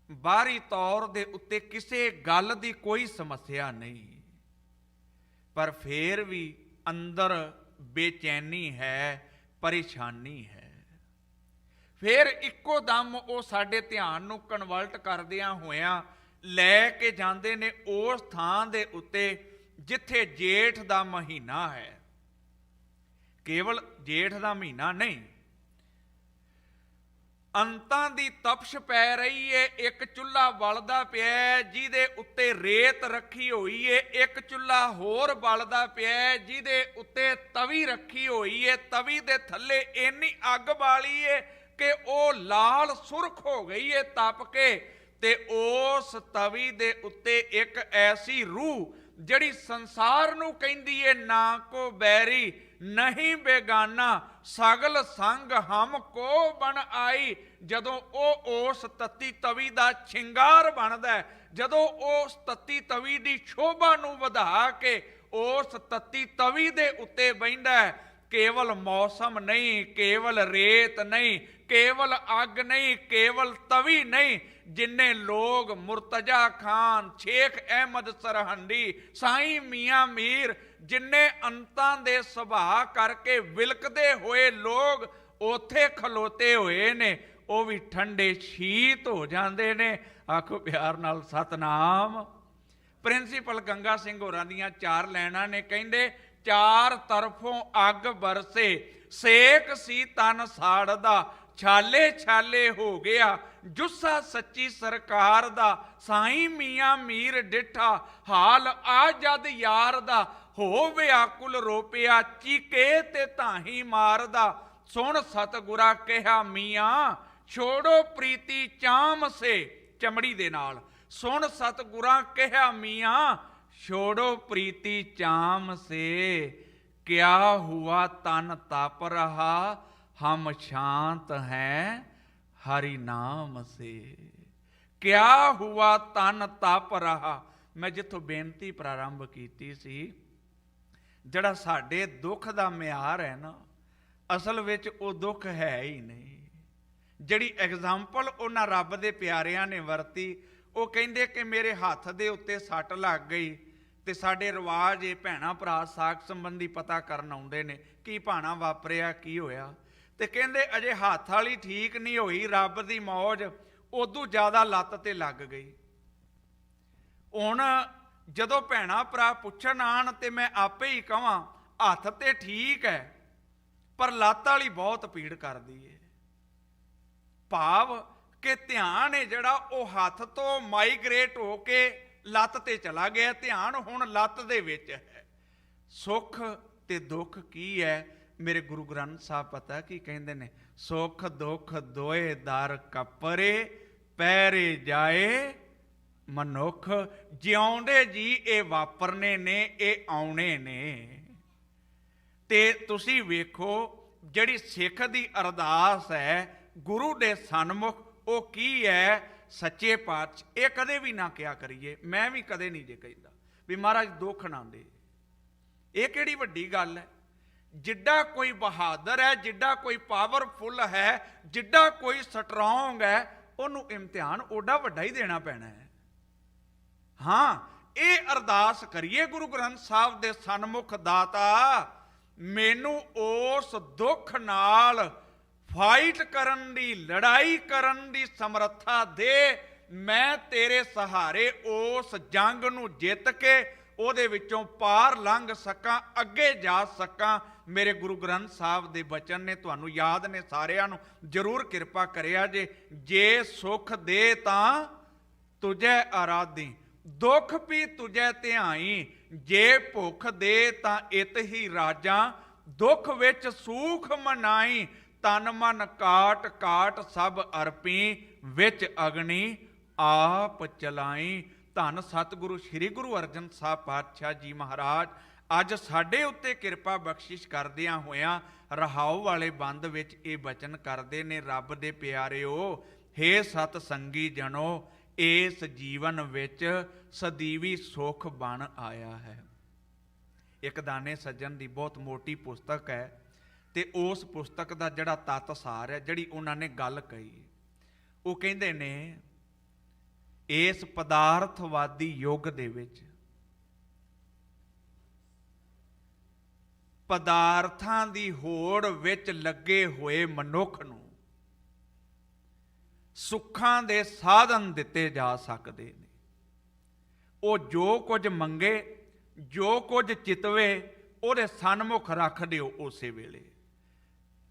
ਬਾਹਰੀ ਤੌਰ ਦੇ ਉੱਤੇ ਕਿਸੇ ਗੱਲ ਦੀ ਕੋਈ ਸਮੱਸਿਆ ਨਹੀਂ, ਪਰ ਫੇਰ ਵੀ ਅੰਦਰ ਬੇਚੈਨੀ ਹੈ, ਪਰੇਸ਼ਾਨੀ ਹੈ। ਫਿਰ ਇੱਕੋ ਦਮ ਉਹ ਸਾਡੇ ਧਿਆਨ ਨੂੰ ਕਨਵਰਟ ਕਰਦਿਆਂ ਹੋਇਆਂ ਲੈ ਕੇ ਜਾਂਦੇ ਨੇ ਉਸ ਥਾਂ ਦੇ ਉੱਤੇ ਜਿੱਥੇ ਜੇਠ ਦਾ ਮਹੀਨਾ ਹੈ। ਕੇਵਲ ਜੇਠ ਦਾ ਮਹੀਨਾ ਨਹੀਂ, ਅੰਤਾਂ ਦੀ ਤਪਸ਼ ਪੈ ਰਹੀ ਏ, ਇੱਕ ਚੁੱਲ੍ਹਾ ਬਲਦਾ ਪਿਆ ਜਿਹਦੇ ਉੱਤੇ ਰੇਤ ਰੱਖੀ ਹੋਈ ਏ, ਇੱਕ ਚੁੱਲ੍ਹਾ ਹੋਰ ਬਲਦਾ ਪਿਆ ਜਿਹਦੇ ਉੱਤੇ ਤਵੀ ਰੱਖੀ ਹੋਈ ਏ, ਤਵੀ ਦੇ ਥੱਲੇ ਇੰਨੀ ਅੱਗ ਬਾਲੀ ਏ ਕਿ ਉਹ ਲਾਲ ਸੁਰਖ ਹੋ ਗਈ ਏ ਤਪ ਕੇ, ਤੇ ਉਸ ਤਵੀ ਦੇ ਉੱਤੇ ਇੱਕ ਐਸੀ ਰੂਹ ਜਿਹੜੀ ਸੰਸਾਰ ਨੂੰ ਕਹਿੰਦੀ ਏ ਨਾ ਕੋ ਬੈਰੀ ਨਹੀਂ ਬੇਗਾਨਾ ਸਗਲ ਸੰਗ ਹਮ ਕੋ ਬਣ ਆਈ। ਜਦੋਂ ਉਹ ਉਸ ਤੱਤੀ ਤਵੀ ਦਾ ਸ਼ਿੰਗਾਰ ਬਣਦਾ, ਜਦੋਂ ਉਸ ਤੱਤੀ ਤਵੀ ਦੀ ਸ਼ੋਭਾ ਨੂੰ ਵਧਾ ਕੇ ਉਸ ਤੱਤੀ ਤਵੀ ਦੇ ਉੱਤੇ ਬਹਿੰਦਾ, ਕੇਵਲ ਮੌਸਮ ਨਹੀਂ, ਕੇਵਲ ਰੇਤ ਨਹੀਂ, ਕੇਵਲ ਅੱਗ ਨਹੀਂ, ਕੇਵਲ ਤਵੀ ਨਹੀਂ, ਜਿੰਨੇ ਲੋਗ ਮੁਰਤਜ਼ਾ ਖਾਨ, ਸ਼ੇਖ ਅਹਿਮਦ ਸਰਹੰਦੀ, ਸਾਈਂ ਮੀਆਂ ਮੀਰ, ਜਿੰਨੇ ਅੰਤਾਂ ਦੇ ਸੁਭਾਅ ਕਰਕੇ ਵਿਲਕਦੇ ਹੋਏ ਲੋਗ ਉੱਥੇ ਖਲੋਤੇ ਹੋਏ ਨੇ, ਉਹ ਵੀ ਠੰਡੇ ਸ਼ੀਤ ਹੋ ਜਾਂਦੇ ਨੇ। ਆਖੋ ਪਿਆਰ ਨਾਲ ਸਤਨਾਮ। ਪ੍ਰਿੰਸੀਪਲ ਗੰਗਾ ਸਿੰਘ ਹੋਰਾਂ ਦੀਆਂ 4 ਲਾਈਨਾਂ ਨੇ, ਕਹਿੰਦੇ ਚਾਰ ਤਰਫੋਂ ਅੱਗ ਬਰਸੇ, ਸੇਕ ਸੀ ਤਨ ਸਾੜਦਾ, ਛਾਲੇ ਛਾਲੇ ਹੋ ਗਿਆ ਜੁੱਸਾ ਸੱਚੀ ਸਰਕਾਰ ਦਾ। ਸਾਈਂ ਮੀਆਂ ਮੀਰ ਡਿਠਾ ਹਾਲ ਆ ਜਦ ਯਾਰ ਦਾ, ਹੋ ਵਿਆਕੁਲ ਰੋਪਿਆ ਚੀਕੇ ਤੇ ਤਾਹੀਂ ਮਾਰਦਾ। ਸੁਣ ਸਤਿਗੁਰਾ ਕਿਹਾ ਮੀਆਂ ਛੋੜੋ ਪ੍ਰੀਤੀ ਚਾਮ ਸੇ, ਚਮੜੀ ਦੇ ਨਾਲ। ਸੁਣ ਸਤਿਗੁਰਾਂ ਕਿਹਾ ਮੀਆਂ ਛੋੜੋ ਪ੍ਰੀਤੀ ਚਾਮ ਸੇ, ਕਿਆ ਹੁਆ ਤਨ ਤਪ ਰਹਾ ਹਮ ਸ਼ਾਂਤ ਹੈ ਹरि ਨਾਮ ਸੇ। ਕਿਆ ਹੁਆ ਤਨ ਤਪ ਰਹਾ। ਮੈਂ ਜਿੱਥੋਂ ਬੇਨਤੀ ਪ੍ਰਾਰੰਭ ਕੀਤੀ ਸੀ, ਜਿਹੜਾ ਸਾਡੇ ਦੁੱਖ ਦਾ ਮਿਆਰ ਹੈ ਨਾ, ਅਸਲ ਵਿੱਚ ਉਹ ਦੁੱਖ ਹੈ ਹੀ ਨਹੀਂ। ਜਿਹੜੀ ਐਗਜ਼ਾਮਪਲ ਉਹਨਾਂ ਰੱਬ ਦੇ ਪਿਆਰਿਆਂ ਨੇ ਵਰਤੀ, ਉਹ ਕਹਿੰਦੇ ਕਿ ਮੇਰੇ ਹੱਥ ਦੇ ਉੱਤੇ ਸੱਟ ਲੱਗ ਗਈ ਤੇ ਸਾਡੇ ਰਿਵਾਜ ਇਹ ਭੈਣਾਂ ਭਰਾ ਸਾਕ ਸੰਬੰਧੀ ਪਤਾ ਕਰਨ ਆਉਂਦੇ ਨੇ, ਕੀ ਭਾਣਾ ਵਾਪਰਿਆ, ਕੀ ਹੋਇਆ। ਤੇ ਕਹਿੰਦੇ ਅਜੇ ਹੱਥ ਵਾਲੀ ਠੀਕ ਨਹੀਂ ਹੋਈ, ਰੱਬ ਦੀ ਮੌਜ ਉਦੋਂ ਜ਼ਿਆਦਾ ਲੱਤ ਤੇ ਲੱਗ ਗਈ। ਹੁਣ ਜਦੋਂ ਭੈਣਾਂ ਭਰਾ ਪੁੱਛਣ ਆਣ ਤੇ ਮੈਂ ਆਪੇ ਹੀ ਕਹਾਂ ਹੱਥ ਤੇ ਠੀਕ ਹੈ ਪਰ ਲੱਤ ਵਾਲੀ ਬਹੁਤ ਪੀੜ ਕਰਦੀ ਹੈ। ਭਾਵ ਕਿ ਧਿਆਨ ਹੈ ਜਿਹੜਾ ਉਹ ਹੱਥ ਤੋਂ ਮਾਈਗ੍ਰੇਟ ਹੋ ਕੇ ਲੱਤ ਤੇ ਚਲਾ ਗਿਆ, ਧਿਆਨ ਹੁਣ ਲੱਤ ਦੇ ਵਿੱਚ ਹੈ। ਸੁੱਖ ਤੇ ਦੁੱਖ ਕੀ ਹੈ? ਮੇਰੇ ਗੁਰੂ ਗ੍ਰੰਥ ਸਾਹਿਬ ਪਤਾ ਕੀ ਕਹਿੰਦੇ ਨੇ? ਸੁੱਖ ਦੁੱਖ ਦੋਏ ਦਰ ਕੱਪਰੇ, ਪੈਰੇ ਜਾਏ ਮਨੁੱਖ। ਜਿਉਂਦੇ ਜੀ ਇਹ ਵਾਪਰਨੇ ਨੇ, ਇਹ ਆਉਣੇ ਨੇ। ਤੇ ਤੁਸੀਂ ਵੇਖੋ ਜਿਹੜੀ ਸਿੱਖ ਦੀ ਅਰਦਾਸ ਹੈ ਗੁਰੂ ਦੇ ਸਨਮੁਖ, ਉਹ ਕੀ ਹੈ? ਸੱਚੇ ਪਾਤਸ਼ਾਹ ਇਹ ਕਦੇ ਵੀ ਨਾ ਕਿਹਾ ਕਰੀਏ, ਮੈਂ ਵੀ ਕਦੇ ਨਹੀਂ ਜੇ ਕਹਿੰਦਾ ਵੀ ਮਹਾਰਾਜ ਦੁੱਖ ਨਾ ਦੇ। ਇਹ ਕਿਹੜੀ ਵੱਡੀ ਗੱਲ ਹੈ? ਜਿੱਡਾ ਕੋਈ ਬਹਾਦਰ ਹੈ, ਜਿੱਡਾ ਕੋਈ ਪਾਵਰਫੁਲ ਹੈ, ਜਿੱਡਾ ਕੋਈ ਸਟਰੋਂਗ ਹੈ, ਉਹਨੂੰ ਇਮਤਿਹਾਨ ਓਡਾ ਵੱਡਾ ਹੀ ਦੇਣਾ ਪੈਣਾ ਹੈ। ਹਾਂ, ਇਹ ਅਰਦਾਸ ਕਰੀਏ ਗੁਰੂ ਗ੍ਰੰਥ ਸਾਹਿਬ ਦੇ ਸਨਮੁਖ, ਦਾਤਾ ਮੈਨੂੰ ਉਸ ਦੁੱਖ ਨਾਲ ਫਾਈਟ ਕਰਨ ਦੀ, ਲੜਾਈ ਕਰਨ ਦੀ ਸਮਰੱਥਾ ਦੇ। ਮੈਂ ਤੇਰੇ ਸਹਾਰੇ ਉਸ ਜੰਗ ਨੂੰ ਜਿੱਤ ਕੇ ਉਹਦੇ ਵਿੱਚੋਂ ਪਾਰ ਲੰਘ ਸਕਾਂ, ਅੱਗੇ ਜਾ ਸਕਾਂ। ਮੇਰੇ ਗੁਰੂ ਗ੍ਰੰਥ ਸਾਹਿਬ ਦੇ ਬਚਨ ਨੇ, ਤੁਹਾਨੂੰ ਯਾਦ ਨੇ ਸਾਰਿਆਂ ਨੂੰ, ਜ਼ਰੂਰ ਕਿਰਪਾ ਕਰਿਆ ਜੇ ਸੁਖ ਦੇ ਤਾਂ ਤੁਝੈ ਆਰਾਧੀ, ਦੁੱਖ ਵੀ ਤੁਝੈ ਧਿਆਈ। ਜੇ ਭੁੱਖ ਦੇ ਤਾਂ ਇਤ ਹੀ ਰਾਜਾਂ, ਦੁੱਖ ਵਿੱਚ ਸੂਖ ਮਨਾਈ। ਤਨ ਮਨ ਕਾਟ ਕਾਟ ਸਭ ਅਰਪੀ, ਵਿੱਚ ਅਗਨੀ ਆਪ ਚਲਾਈ। ਧੰਨ ਸਤਿਗੁਰੂ ਸ੍ਰੀ ਗੁਰੂ ਅਰਜਨ ਸਾਹਿਬ ਪਾਤਸ਼ਾਹ ਜੀ ਮਹਾਰਾਜ ਅੱਜ ਸਾਡੇ ਉੱਤੇ ਕਿਰਪਾ ਬਖਸ਼ਿਸ਼ ਕਰਦਿਆਂ ਹੋਇਆਂ ਰਹਾਉ ਵਾਲੇ ਬੰਦ ਵਿੱਚ ਇਹ ਬਚਨ ਕਰਦੇ ਨੇ, ਰੱਬ ਦੇ ਪਿਆਰਿਓ, ਹੇ ਸਤ ਸੰਗੀ ਜਨੋ, ਇਸ ਜੀਵਨ ਵਿੱਚ ਸਦੀਵੀ ਸੁਖ ਬਣ ਆਇਆ ਹੈ। ਇੱਕ ਦਾਨੇ ਸੱਜਣ ਦੀ ਬਹੁਤ ਮੋਟੀ ਪੁਸਤਕ ਹੈ ਤੇ ਉਸ ਪੁਸਤਕ ਦਾ ਜਿਹੜਾ ਤੱਤ ਸਾਰ ਹੈ, ਜਿਹੜੀ ਉਹਨਾਂ ਨੇ ਗੱਲ ਕਹੀ, ਉਹ ਕਹਿੰਦੇ ਨੇ ਇਸ ਪਦਾਰਥਵਾਦੀ ਯੁੱਗ ਦੇ ਵਿੱਚ ਪਦਾਰਥਾਂ ਦੀ ਹੋੜ ਵਿੱਚ ਲੱਗੇ ਹੋਏ ਮਨੁੱਖ ਨੂੰ ਸੁੱਖਾਂ ਦੇ ਸਾਧਨ ਦਿੱਤੇ ਜਾ ਸਕਦੇ ਨੇ। ਉਹ ਜੋ ਕੁਝ ਮੰਗੇ, ਜੋ ਕੁਝ ਚਿਤਵੇ, ਉਹਦੇ ਸਨਮੁਖ ਰੱਖ ਦਿਓ। ਉਸੇ ਵੇਲੇ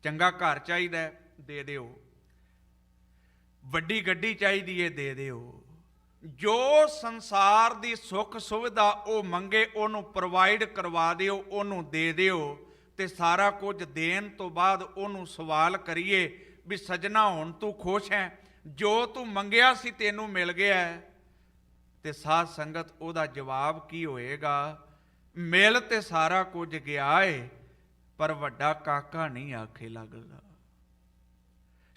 ਚੰਗਾ ਘਰ ਚਾਹੀਦਾ, ਦੇ ਦਿਓ। ਵੱਡੀ ਗੱਡੀ ਚਾਹੀਦੀ ਹੈ, ਦੇ ਦਿਓ। ਜੋ ਸੰਸਾਰ ਦੀ ਸੁੱਖ ਸੁਵਿਧਾ ਉਹ ਮੰਗੇ, ਉਹਨੂੰ ਪ੍ਰੋਵਾਈਡ ਕਰਵਾ ਦਿਓ, ਉਹਨੂੰ ਦੇ ਦਿਓ। ਤੇ ਸਾਰਾ ਕੁਝ ਦੇਣ ਤੋਂ ਬਾਅਦ ਉਹਨੂੰ ਸਵਾਲ ਕਰੀਏ ਵੀ ਸਜਣਾ ਹੁਣ ਤੂੰ ਖੁਸ਼ ਹੈ? ਜੋ ਤੂੰ ਮੰਗਿਆ ਸੀ ਤੈਨੂੰ ਮਿਲ ਗਿਆ। ਤੇ ਸਾਧ ਸੰਗਤ ਉਹਦਾ ਜਵਾਬ ਕੀ ਹੋਏਗਾ? ਮਿਲ ਤੇ ਸਾਰਾ ਕੁਝ ਗਿਆ ਏ, ਪਰ ਵੱਡਾ ਕਾਕਾ ਨਹੀਂ ਆਖੇ ਲੱਗਦਾ।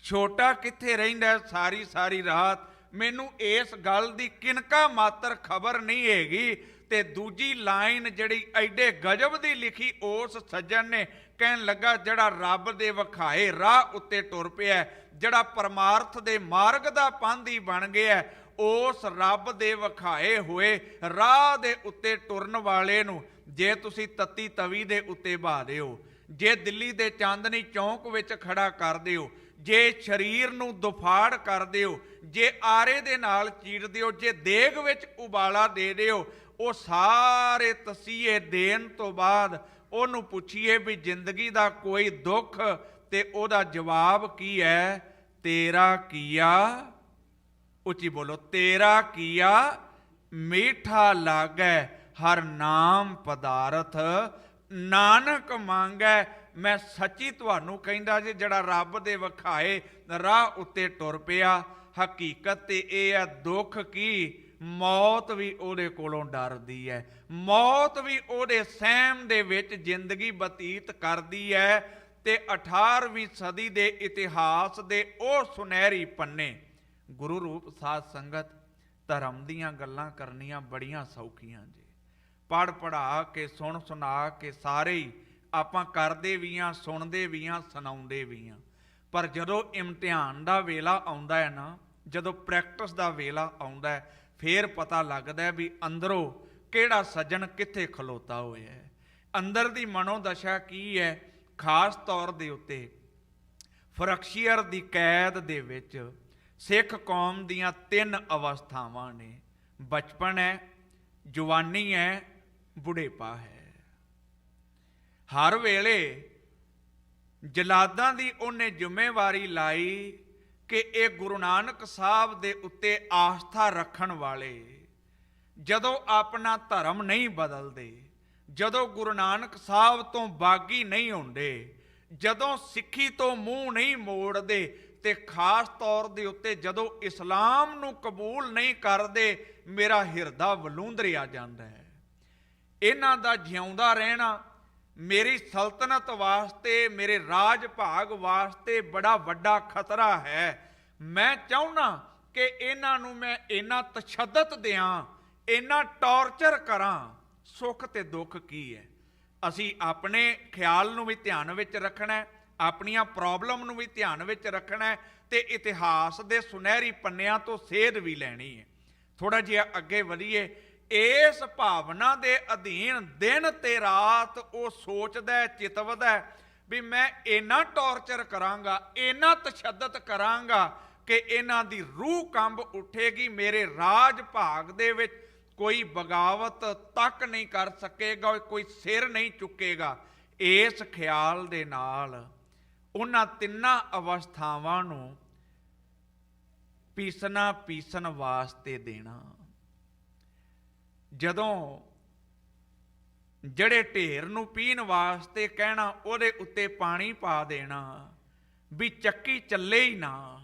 ਛੋਟਾ ਕਿੱਥੇ ਰਹਿੰਦਾ ਸਾਰੀ ਸਾਰੀ ਰਾਤ, ਮੈਨੂੰ ਇਸ ਗੱਲ ਦੀ ਕਿਨਕਾ ਮਾਤਰ ਖਬਰ ਨਹੀਂ ਹੈਗੀ। ਤੇ ਦੂਜੀ ਲਾਈਨ ਜਿਹੜੀ ਐਡੇ ਗਜਬ ਦੀ ਲਿਖੀ ਉਸ ਸੱਜਣ ਨੇ, ਕਹਿਣ ਲੱਗਾ ਜਿਹੜਾ ਰੱਬ ਦੇ ਵਿਖਾਏ ਰਾਹ ਉੱਤੇ ਟੁਰ ਪਿਆ, ਜਿਹੜਾ ਪਰਮਾਰਥ ਦੇ ਮਾਰਗ ਦਾ ਪਾਂਧੀ ਬਣ ਗਿਆ, ਉਸ ਰੱਬ ਦੇ ਵਿਖਾਏ ਹੋਏ ਰਾਹ ਦੇ ਉੱਤੇ ਟੁਰਨ ਵਾਲੇ ਨੂੰ ਜੇ ਤੁਸੀਂ ਤੱਤੀ ਤਵੀ ਦੇ ਉੱਤੇ ਬਹਾ ਦਿਓ, ਜੇ ਦਿੱਲੀ ਦੇ ਚਾਂਦਨੀ ਚੌਂਕ ਵਿੱਚ ਖੜਾ ਕਰ ਦਿਓ, ਜੇ ਸਰੀਰ ਨੂੰ ਦੁਫਾੜ ਕਰ ਦਿਓ, ਜੇ ਆਰੇ ਦੇ ਨਾਲ ਚੀਰ ਦਿਓ, ਜੇ ਦੇਗ ਵਿੱਚ ਉਬਾਲਾ ਦੇ ਦਿਓ, ਉਹ ਸਾਰੇ ਤਸੀਹੇ ਦੇਣ ਤੋਂ ਬਾਅਦ ਉਹਨੂੰ ਪੁੱਛੀਏ ਵੀ ਜ਼ਿੰਦਗੀ ਦਾ ਕੋਈ ਦੁੱਖ ਤੇ ਉਹਦਾ ਜਵਾਬ ਕੀ ਹੈ? ਤੇਰਾ ਕੀਆ, ਉੱਚੀ ਬੋਲੋ, ਤੇਰਾ ਕੀਆ ਮੀਠਾ ਲਾਗੈ, ਹਰ ਨਾਮ ਪਦਾਰਥ ਨਾਨਕ ਮੰਗੈ। ਮੈਂ ਸੱਚੀ ਤੁਹਾਨੂੰ ਕਹਿੰਦਾ ਜੀ, ਜਿਹੜਾ ਰੱਬ ਦੇ ਵਿਖਾਏ ਰਾਹ ਉੱਤੇ ਟੁਰ ਪਿਆ, ਹਕੀਕਤ ਤੇ ਇਹ ਹੈ ਦੁੱਖ ਕੀ ਮੌਤ ਵੀ ਉਹਦੇ ਕੋਲੋਂ ਡਰਦੀ ਹੈ, ਮੌਤ ਵੀ ਉਹਦੇ ਸਹਿਮ ਦੇ ਵਿੱਚ ਜ਼ਿੰਦਗੀ ਬਤੀਤ ਕਰਦੀ ਹੈ। ਤੇ 18ਵੀਂ ਸਦੀ ਦੇ ਇਤਿਹਾਸ ਦੇ ਉਹ ਸੁਨਹਿਰੀ ਪੰਨੇ, ਗੁਰੂ ਰੂਪ ਸਾਧ ਸੰਗਤ, ਧਰਮ ਦੀਆਂ ਗੱਲਾਂ ਕਰਨੀਆਂ ਬੜੀਆਂ ਸੌਖੀਆਂ ਜੀ, ਪੜ੍ਹ ਪੜ੍ਹਾ ਕੇ ਸੁਣ ਸੁਣਾ ਕੇ ਸਾਰੇ ਹੀ ਆਪਾਂ ਕਰਦੇ ਵੀ ਹਾਂ, ਸੁਣਦੇ ਵੀ ਹਾਂ, ਸੁਣਾਉਂਦੇ ਵੀ ਹਾਂ। ਪਰ ਜਦੋਂ ਇਮਤਿਹਾਨ ਦਾ ਵੇਲਾ ਆਉਂਦਾ ਹੈ ਨਾ, ਜਦੋਂ ਪ੍ਰੈਕਟਿਸ ਦਾ ਵੇਲਾ ਆਉਂਦਾ ਹੈ, ਫੇਰ ਪਤਾ ਲੱਗਦਾ ਹੈ ਵੀ ਅੰਦਰੋਂ ਕਿਹੜਾ ਸੱਜਣ ਕਿੱਥੇ ਖਲੋਤਾ ਹੋਇਆ ਹੈ, ਅੰਦਰ ਦੀ ਮਨੋਦਸ਼ਾ ਕੀ ਹੈ। ਖਾਸ ਤੌਰ ਦੇ ਉੱਤੇ ਫਰਕਸ਼ੀਅਰ ਦੀ ਕੈਦ ਦੇ ਵਿੱਚ ਸਿੱਖ ਕੌਮ ਦੀਆਂ 3 ਅਵਸਥਾਵਾਂ ਨੇ, ਬਚਪਨ ਹੈ, ਜਵਾਨੀ ਹੈ, ਬੁਢੇਪਾ ਹੈ। ਹਰ ਵੇਲੇ ਜਲਾਦਾਂ ਦੀ ਉਹਨੇ ਜ਼ਿੰਮੇਵਾਰੀ ਲਾਈ ਕਿ ਇਹ ਗੁਰੂ ਨਾਨਕ ਸਾਹਿਬ ਦੇ ਉੱਤੇ ਆਸਥਾ ਰੱਖਣ ਵਾਲੇ ਜਦੋਂ ਆਪਣਾ ਧਰਮ ਨਹੀਂ ਬਦਲਦੇ, ਜਦੋਂ ਗੁਰੂ ਨਾਨਕ ਸਾਹਿਬ ਤੋਂ ਬਾਗੀ ਨਹੀਂ ਹੁੰਦੇ, ਜਦੋਂ ਸਿੱਖੀ ਤੋਂ ਮੂੰਹ ਨਹੀਂ ਮੋੜਦੇ, ਤੇ ਖਾਸ ਤੌਰ ਦੇ ਉੱਤੇ ਜਦੋਂ ਇਸਲਾਮ ਨੂੰ ਕਬੂਲ ਨਹੀਂ ਕਰਦੇ, ਮੇਰਾ ਹਿਰਦਾ ਵਲੂੰਦਰਿਆ ਜਾਂਦਾ ਹੈ। ਇਹਨਾਂ ਦਾ ਜਿਉਂਦਾ ਰਹਿਣਾ ਮੇਰੀ ਸਲਤਨਤ ਵਾਸਤੇ, ਮੇਰੇ ਰਾਜ ਭਾਗ ਵਾਸਤੇ ਬੜਾ ਵੱਡਾ ਖਤਰਾ ਹੈ। ਮੈਂ ਚਾਹੁੰਦਾ ਕਿ ਇਹਨਾਂ ਨੂੰ ਮੈਂ ਇੰਨਾ ਤਸ਼ੱਦਦ ਦਿਆਂ, ਇੰਨਾ ਟੌਰਚਰ ਕਰਾਂ। ਸੁੱਖ ਤੇ ਦੁੱਖ ਕੀ ਹੈ, ਅਸੀਂ ਆਪਣੇ ਖਿਆਲ ਨੂੰ ਵੀ ਧਿਆਨ ਵਿੱਚ ਰੱਖਣਾ, ਆਪਣੀਆਂ ਪ੍ਰੋਬਲਮ ਨੂੰ ਵੀ ਧਿਆਨ ਵਿੱਚ ਰੱਖਣਾ, ਤੇ ਇਤਿਹਾਸ ਦੇ ਸੁਨਹਿਰੀ ਪੰਨਿਆਂ ਤੋਂ ਸੇਧ ਵੀ ਲੈਣੀ ਹੈ। ਥੋੜਾ ਜਿਹਾ ਅੱਗੇ ਵਧੀਏ। ਇਸ ਭਾਵਨਾ ਦੇ ਅਧੀਨ ਦਿਨ ਤੇ ਰਾਤ ਉਹ ਸੋਚਦਾ, ਚਿਤਵਦਾ ਵੀ ਮੈਂ ਇੰਨਾ ਟੌਰਚਰ ਕਰਾਂਗਾ, ਇੰਨਾ ਤਸ਼ੱਦਦ ਕਰਾਂਗਾ ਕਿ ਇਹਨਾਂ ਦੀ ਰੂਹ ਕੰਬ ਉੱਠੇਗੀ, ਮੇਰੇ ਰਾਜ ਭਾਗ ਦੇ ਵਿੱਚ ਕੋਈ ਬਗਾਵਤ ਤੱਕ ਨਹੀਂ ਕਰ ਸਕੇਗਾ, ਕੋਈ ਸਿਰ ਨਹੀਂ ਚੁੱਕੇਗਾ। ਇਸ ਖਿਆਲ ਦੇ ਨਾਲ ਉਹਨਾਂ 3 ਅਵਸਥਾਵਾਂ ਨੂੰ ਪੀਸਣ ਵਾਸਤੇ ਦੇਣਾ। ਜਦੋਂ ਜਿਹੜੇ ਢੇਰ ਨੂੰ ਪੀਣ ਵਾਸਤੇ ਕਹਿਣਾ, ਉਹਦੇ ਉੱਤੇ ਪਾਣੀ ਪਾ ਦੇਣਾ ਵੀ ਚੱਕੀ ਚੱਲੇ ਹੀ ਨਾ,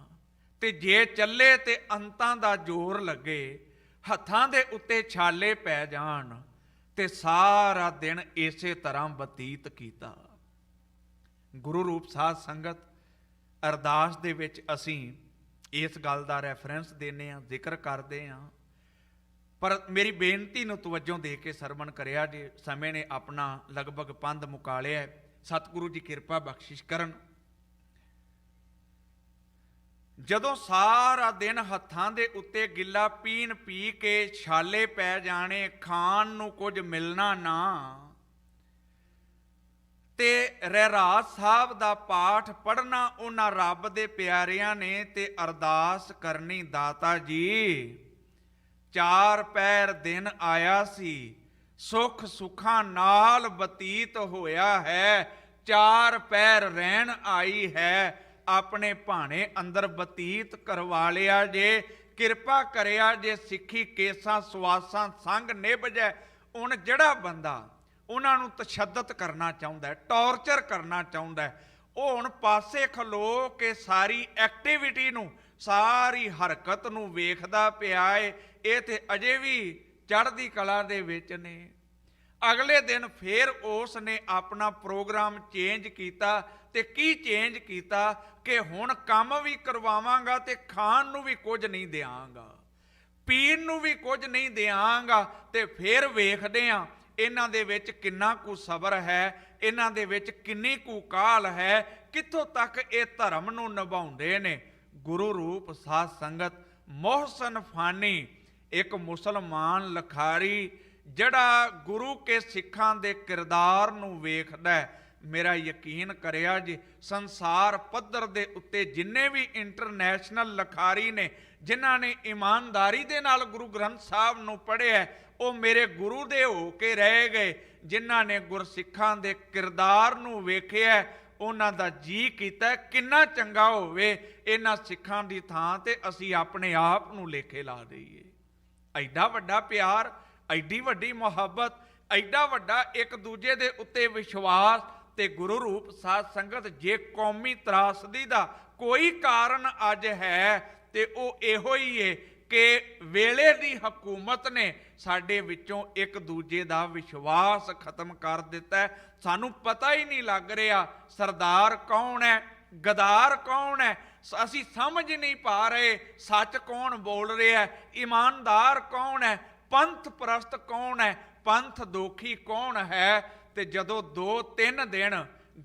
ਤੇ ਜੇ ਚੱਲੇ ਤੇ ਅੰਤਾਂ ਦਾ ਜ਼ੋਰ ਲੱਗੇ, ਹੱਥਾਂ ਦੇ ਉੱਤੇ ਛਾਲੇ ਪੈ ਜਾਣ, ਤੇ ਸਾਰਾ ਦਿਨ ਇਸੇ ਤਰ੍ਹਾਂ ਬਤੀਤ ਕੀਤਾ। ਗੁਰੂ ਰੂਪ ਸਾਧ ਸੰਗਤ, ਅਰਦਾਸ ਦੇ ਵਿੱਚ ਅਸੀਂ ਇਸ ਗੱਲ ਦਾ ਰੈਫਰੈਂਸ ਦਿੰਦੇ ਹਾਂ, ਜ਼ਿਕਰ ਕਰਦੇ ਹਾਂ, ਪਰ ਮੇਰੀ ਬੇਨਤੀ ਨੂੰ ਤਵੱਜੋ ਦੇ ਕੇ ਸਰਵਣ ਕਰਿਆ ਜੇ। ਸਮੇਂ ਨੇ ਆਪਣਾ ਲਗਭਗ ਪੰਧ ਮੁਕਾ ਲਿਆ, ਸਤਿਗੁਰੂ ਜੀ ਕਿਰਪਾ ਬਖਸ਼ਿਸ਼ ਕਰਨ। ਜਦੋਂ ਸਾਰਾ ਦਿਨ ਹੱਥਾਂ ਦੇ ਉੱਤੇ ਗਿੱਲਾ ਪੀਣ ਪੀ ਕੇ ਛਾਲੇ ਪੈ ਜਾਣੇ, ਖਾਣ ਨੂੰ ਕੁਝ ਮਿਲਣਾ ਨਾ, ਤੇ ਰਹਿਰਾਸ ਸਾਹਿਬ ਦਾ ਪਾਠ ਪੜ੍ਹਨਾ ਉਹਨਾਂ ਰੱਬ ਦੇ ਪਿਆਰਿਆਂ ਨੇ, ਤੇ ਅਰਦਾਸ ਕਰਨੀ, ਦਾਤਾ ਜੀ 4 ਪਹਿਰ ਦਿਨ ਆਇਆ ਸੀ, ਸੁੱਖ ਸੁੱਖਾਂ ਨਾਲ ਬਤੀਤ ਹੋਇਆ ਹੈ, 4 ਪਹਿਰ ਰਹਿਣ ਆਈ ਹੈ, ਆਪਣੇ ਭਾਣੇ ਅੰਦਰ ਬਤੀਤ ਕਰਵਾ ਲਿਆ ਜੇ, ਕਿਰਪਾ ਕਰਿਆ ਜੇ, ਸਿੱਖੀ ਕੇਸਾਂ ਸਵਾਸਾਂ ਸੰਗ ਨਿਭ ਜਾਏ। ਹੁਣ ਜਿਹੜਾ ਬੰਦਾ ਉਹਨਾਂ ਨੂੰ ਤਸ਼ੱਦਦ ਕਰਨਾ ਚਾਹੁੰਦਾ, ਟੌਰਚਰ ਕਰਨਾ ਚਾਹੁੰਦਾ, ਉਹ ਹੁਣ ਪਾਸੇ ਖਲੋ ਕੇ ਸਾਰੀ ਐਕਟੀਵਿਟੀ ਨੂੰ, ਸਾਰੀ ਹਰਕਤ ਨੂੰ ਵੇਖਦਾ ਪਿਆ ਏ। ਇਹ ਤੇ ਅਜੇ ਵੀ ਚੜ੍ਹਦੀ ਕਲਾ ਦੇ ਵਿੱਚ ਨੇ। ਅਗਲੇ ਦਿਨ ਫੇਰ ਉਸ ਨੇ ਆਪਣਾ ਪ੍ਰੋਗਰਾਮ ਚੇਂਜ ਕੀਤਾ, ਤੇ ਕੀ ਚੇਂਜ ਕੀਤਾ ਕਿ ਹੁਣ ਕੰਮ ਵੀ ਕਰਵਾਵਾਂਗਾ ਤੇ ਖਾਣ ਨੂੰ ਵੀ ਕੁਝ ਨਹੀਂ ਦਿਆਂਗਾ, ਪੀਣ ਨੂੰ ਵੀ ਕੁਝ ਨਹੀਂ ਦਿਆਂਗਾ। ਤੇ ਫਿਰ ਵੇਖਦੇ ਹਾਂ ਇਹਨਾਂ ਦੇ ਵਿੱਚ ਕਿੰਨਾ ਕੁ ਸਬਰ ਹੈ, ਇਹਨਾਂ ਦੇ ਵਿੱਚ ਕਿੰਨੀ ਕੁ ਕਾਹਲ ਹੈ, ਕਿੱਥੋਂ ਤੱਕ ਇਹ ਧਰਮ ਨੂੰ ਨਿਭਾਉਂਦੇ ਨੇ। ਗੁਰੂ ਰੂਪ ਸਾਧ ਸੰਗਤ, ਮੋਹਸਨ ਫਾਨੀ ਇੱਕ ਮੁਸਲਮਾਨ ਲਖਾਰੀ ਜਿਹੜਾ ਗੁਰੂ ਕੇ ਸਿੱਖਾਂ ਦੇ ਕਿਰਦਾਰ ਨੂੰ ਵੇਖਦਾ, ਮੇਰਾ ਯਕੀਨ ਕਰਿਆ ਜੀ, ਸੰਸਾਰ ਪੱਧਰ ਦੇ ਉੱਤੇ ਜਿੰਨੇ ਵੀ ਇੰਟਰਨੈਸ਼ਨਲ ਲਖਾਰੀ ਨੇ, ਜਿਨ੍ਹਾਂ ਨੇ ਇਮਾਨਦਾਰੀ ਦੇ ਨਾਲ ਗੁਰੂ ਗ੍ਰੰਥ ਸਾਹਿਬ ਨੂੰ ਪੜ੍ਹਿਆ, ਉਹ ਮੇਰੇ ਗੁਰੂ ਦੇ ਹੋ ਕੇ ਰਹਿ ਗਏ। ਜਿਨ੍ਹਾਂ ਨੇ ਗੁਰਸਿੱਖਾਂ ਦੇ ਕਿਰਦਾਰ ਨੂੰ ਵੇਖਿਆ, ਉਹਨਾਂ ਦਾ ਜੀ ਕੀਤਾ ਕਿੰਨਾ ਚੰਗਾ ਹੋਵੇ ਇਹਨਾਂ ਸਿੱਖਾਂ ਦੀ ਥਾਂ ਤੇ ਅਸੀਂ ਆਪਣੇ ਆਪ ਨੂੰ ਲੇਖੇ ਲਾ ਦਈਏ। ਐਡਾ ਵੱਡਾ ਪਿਆਰ, ਐਡੀ ਵੱਡੀ ਮੁਹੱਬਤ, ਐਡਾ ਵੱਡਾ ਇੱਕ ਦੂਜੇ ਦੇ ਉੱਤੇ ਵਿਸ਼ਵਾਸ। ਤੇ ਗੁਰੂ ਰੂਪ ਸਾਧ ਸੰਗਤ, ਜੇ ਕੌਮੀ ਤਰਾਸਦੀ ਦਾ ਕੋਈ ਕਾਰਨ ਅੱਜ ਹੈ ਤੇ ਉਹ ਇਹੋ ਹੀ ਹੈ ਕਿ ਵੇਲੇ ਦੀ ਹਕੂਮਤ ਨੇ ਸਾਡੇ ਵਿੱਚੋਂ ਇੱਕ ਦੂਜੇ ਦਾ ਵਿਸ਼ਵਾਸ ਖਤਮ ਕਰ ਦਿੱਤਾ ਹੈ। ਸਾਨੂੰ ਪਤਾ ਹੀ ਨਹੀਂ ਲੱਗ ਰਿਹਾ ਸਰਦਾਰ ਕੌਣ ਹੈ, ਗਦਾਰ ਕੌਣ ਹੈ। ਅਸੀਂ ਸਮਝ ਨਹੀਂ ਪਾ ਰਹੇ ਸੱਚ ਕੌਣ ਬੋਲ ਰਿਹਾ ਹੈ, ਇਮਾਨਦਾਰ ਕੌਣ ਹੈ, ਪੰਥ ਪ੍ਰਸਤ ਕੌਣ ਹੈ, ਪੰਥ ਦੋਖੀ ਕੌਣ ਹੈ। ਤੇ ਜਦੋਂ 2-3 ਦਿਨ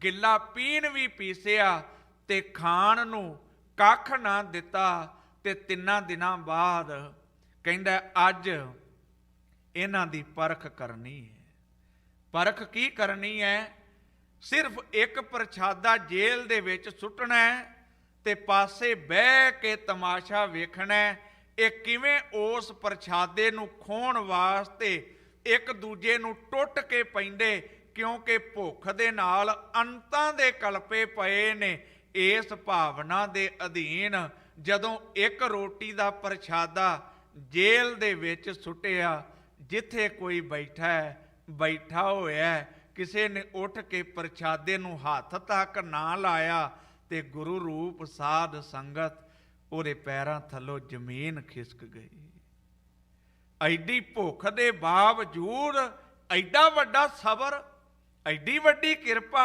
ਗਿੱਲਾ ਪੀਣ ਵੀ ਪੀਸਿਆ ਤੇ ਖਾਣ ਨੂੰ ਕੱਖ ਨਾ ਦਿੱਤਾ, ਤੇ 3 ਦਿਨਾਂ ਬਾਅਦ ਕਹਿੰਦਾ ਅੱਜ ਇਹਨਾਂ ਦੀ ਪਰਖ ਕਰਨੀ ਹੈ। ਪਰਖ ਕੀ ਕਰਨੀ ਹੈ? ਸਿਰਫ ਇੱਕ ਪ੍ਰਸ਼ਾਦਾ ਜੇਲ੍ਹ ਦੇ ਵਿੱਚ ਸੁੱਟਣਾ ਤੇ ਪਾਸੇ ਬਹਿ ਕੇ ਤਮਾਸ਼ਾ ਵੇਖਣਾ। ਇਹ ਕਿਵੇਂ ਉਸ ਪ੍ਰਸ਼ਾਦੇ ਨੂੰ ਖੋਹਣ ਵਾਸਤੇ ਇੱਕ ਦੂਜੇ ਨੂੰ ਟੁੱਟ ਕੇ ਪੈਂਦੇ, ਕਿਉਂਕਿ ਭੁੱਖ ਦੇ ਨਾਲ ਅੰਤਾਂ ਦੇ ਕਲਪੇ ਪਏ ਨੇ। ਇਸ ਭਾਵਨਾ ਦੇ ਅਧੀਨ ਜਦੋਂ ਇੱਕ ਰੋਟੀ ਦਾ ਪ੍ਰਸ਼ਾਦਾ ਜੇਲ੍ਹ ਦੇ ਵਿੱਚ ਸੁੱਟਿਆ, ਜਿੱਥੇ ਕੋਈ ਬੈਠਾ ਹੋਇਆ, ਕਿਸੇ ਨੇ ਉੱਠ ਕੇ ਪ੍ਰਸ਼ਾਦੇ ਨੂੰ ਹੱਥ ਤੱਕ ਨਾ ਲਾਇਆ, ਤੇ ਗੁਰੂ ਰੂਪ ਸਾਧ ਸੰਗਤ ਉਹਦੇ ਪੈਰਾਂ ਥੱਲੋਂ ਜ਼ਮੀਨ ਖਿਸਕ ਗਈ। ਐਡੀ ਭੁੱਖ ਦੇ ਬਾਵਜੂਦ ਐਡਾ ਵੱਡਾ ਸਬਰ, ਐਡੀ ਵੱਡੀ ਕਿਰਪਾ,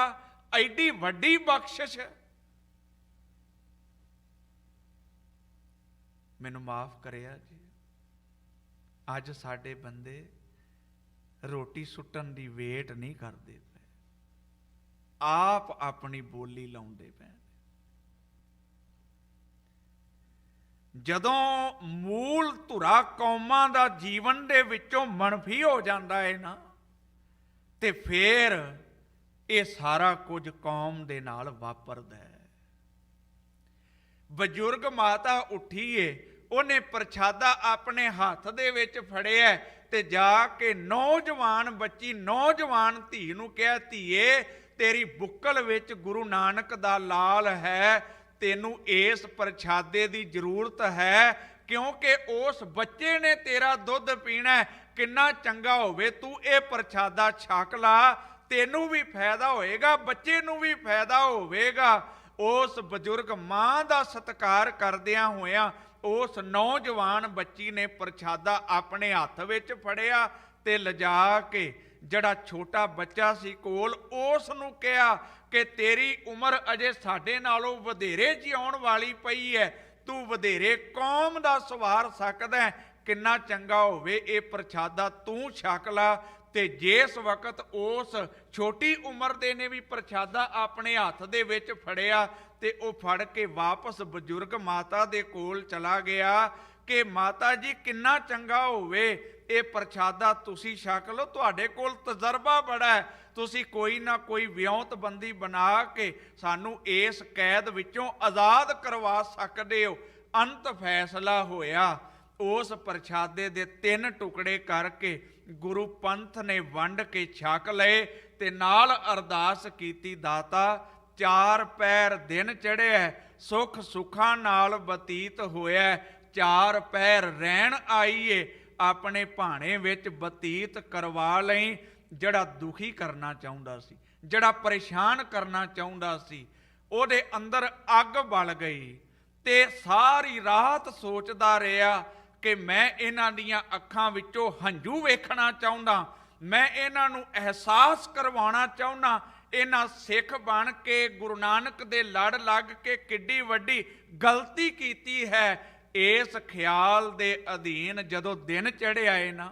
ਐਡੀ ਵੱਡੀ ਬਖਸ਼ਿਸ਼। ਮੈਨੂੰ ਮਾਫ ਕਰਿਆ ਜੀ, ਅੱਜ ਸਾਡੇ ਬੰਦੇ ਰੋਟੀ ਸੁੱਟਣ ਦੀ ਵੇਟ ਨਹੀਂ ਕਰਦੇ ਪਏ, ਆਪ ਆਪਣੀ ਬੋਲੀ ਲਾਉਂਦੇ ਪਏ। ਜਦੋਂ ਮੂਲ ਧੁਰਾ ਕੌਮਾਂ ਦਾ ਜੀਵਨ ਦੇ ਵਿੱਚੋਂ ਮਨਫੀ ਹੋ ਜਾਂਦਾ ਹੈ ਨਾ, ਤੇ ਫੇਰ ਇਹ ਸਾਰਾ ਕੁਝ ਕੌਮ ਦੇ ਨਾਲ ਵਾਪਰਦਾ ਹੈ। ਬਜ਼ੁਰਗ ਮਾਤਾ ਉੱਠੀ ਏ, ਉਹਨੇ ਪ੍ਰਸ਼ਾਦਾ ਆਪਣੇ ਹੱਥ ਦੇ ਵਿੱਚ ਫੜਿਆ ਤੇ ਜਾ ਕੇ ਨੌਜਵਾਨ ਬੱਚੀ, ਨੌਜਵਾਨ ਧੀ ਨੂੰ ਕਿਹਾ, ਧੀਏ ਤੇਰੀ ਬੁੱਕਲ ਵਿੱਚ ਗੁਰੂ ਨਾਨਕ ਦਾ ਲਾਲ ਹੈ, ਤੈਨੂੰ ਇਸ ਪ੍ਰਸ਼ਾਦੇ ਦੀ ਜ਼ਰੂਰਤ ਹੈ, ਕਿਉਂਕਿ ਉਸ ਬੱਚੇ ਨੇ ਤੇਰਾ ਦੁੱਧ ਪੀਣਾ। ਕਿੰਨਾ ਚੰਗਾ ਹੋਵੇ ਤੂੰ ਇਹ ਪ੍ਰਸ਼ਾਦਾ ਛਕ ਲਾ, ਤੈਨੂੰ ਵੀ ਫਾਇਦਾ ਹੋਏਗਾ, ਬੱਚੇ ਨੂੰ ਵੀ ਫਾਇਦਾ ਹੋਵੇਗਾ। ਉਸ ਬਜ਼ੁਰਗ ਮਾਂ ਦਾ ਸਤਿਕਾਰ ਕਰਦਿਆਂ ਹੋਇਆਂ ਉਸ ਨੌਜਵਾਨ ਬੱਚੀ ਨੇ ਪ੍ਰਸ਼ਾਦਾ ਆਪਣੇ ਹੱਥ ਵਿੱਚ ਫੜਿਆ ਤੇ ਲਿਜਾ ਕੇ ਜਿਹੜਾ ਛੋਟਾ ਬੱਚਾ ਸੀ ਕੋਲ, ਉਸ ਨੂੰ ਕਿਹਾ ਕਿ ਤੇਰੀ ਉਮਰ ਅਜੇ ਸਾਡੇ ਨਾਲੋਂ ਵਧੇਰੇ ਜਿਉਣ ਵਾਲੀ ਪਈ ਹੈ, ਤੂੰ ਵਧੇਰੇ ਕੌਮ ਦਾ ਸਵਾਰ ਸਕਦਾ ਹੈ, ਕਿੰਨਾ ਚੰਗਾ ਹੋਵੇ ਇਹ ਪ੍ਰਸ਼ਾਦਾ ਤੂੰ ਛਕ ਲਾ। ਤੇ ਜਿਸ ਵਕਤ ਉਸ ਛੋਟੀ ਉਮਰ ਦੇ ਨੇ ਵੀ ਪ੍ਰਸ਼ਾਦਾ ਆਪਣੇ ਹੱਥ ਦੇ ਵਿੱਚ ਫੜਿਆ ਤੇ ਉਹ ਫੜ ਕੇ ਵਾਪਸ ਬਜ਼ੁਰਗ ਮਾਤਾ ਦੇ ਕੋਲ ਚਲਾ ਗਿਆ ਕਿ ਮਾਤਾ ਜੀ ਕਿੰਨਾ ਚੰਗਾ ਹੋਵੇ ਇਹ ਪ੍ਰਸ਼ਾਦਾ ਤੁਸੀਂ ਛਕ ਲਓ, ਤੁਹਾਡੇ ਕੋਲ ਤਜਰਬਾ ਬੜਾ ਹੈ, ਤੁਸੀਂ ਕੋਈ ਨਾ ਕੋਈ ਵਿਉਂਤਬੰਦੀ ਬਣਾ ਕੇ ਸਾਨੂੰ ਇਸ ਕੈਦ ਵਿੱਚੋਂ ਆਜ਼ਾਦ ਕਰਵਾ ਸਕਦੇ ਹੋ। ਅੰਤ ਫੈਸਲਾ ਹੋਇਆ, ਉਸ ਪ੍ਰਸ਼ਾਦੇ ਦੇ 3 ਟੁਕੜੇ ਕਰਕੇ ਗੁਰੂ ਪੰਥ ਨੇ ਵੰਡ ਕੇ ਛਕ ਲਏ ਤੇ ਨਾਲ ਅਰਦਾਸ ਕੀਤੀ, ਦਾਤਾ 4 ਪਹਿਰ ਦਿਨ ਚੜ੍ਹਿਆ, ਸੁੱਖ ਸੁੱਖਾਂ ਨਾਲ ਬਤੀਤ ਹੋਇਆ, 4 ਪਹਿਰ ਰਹਿਣ ਆਈਏ, ਆਪਣੇ ਭਾਣੇ ਵਿੱਚ ਬਤੀਤ ਕਰਵਾ ਲਈ। ਜਿਹੜਾ ਦੁਖੀ ਕਰਨਾ ਚਾਹੁੰਦਾ ਸੀ, ਜਿਹੜਾ ਪਰੇਸ਼ਾਨ ਕਰਨਾ ਚਾਹੁੰਦਾ ਸੀ, ਉਹਦੇ ਅੰਦਰ ਅੱਗ ਬਲ ਗਈ ਤੇ ਸਾਰੀ ਰਾਤ ਸੋਚਦਾ ਰਿਹਾ ਕਿ ਮੈਂ ਇਹਨਾਂ ਦੀਆਂ ਅੱਖਾਂ ਵਿੱਚੋਂ ਹੰਝੂ ਵੇਖਣਾ ਚਾਹੁੰਦਾ, ਮੈਂ ਇਹਨਾਂ ਨੂੰ ਅਹਿਸਾਸ ਕਰਵਾਉਣਾ ਚਾਹੁੰਦਾ, ਇਹਨਾਂ ਸਿੱਖ ਬਣ ਕੇ ਗੁਰੂ ਨਾਨਕ ਦੇ ਲੜ ਲੱਗ ਕੇ ਕਿੱਡੀ ਵੱਡੀ ਗਲਤੀ ਕੀਤੀ ਹੈ। ਇਸ ਖਿਆਲ ਦੇ ਅਧੀਨ ਜਦੋਂ ਦਿਨ ਚੜ੍ਹਿਆ ਏ ਨਾ,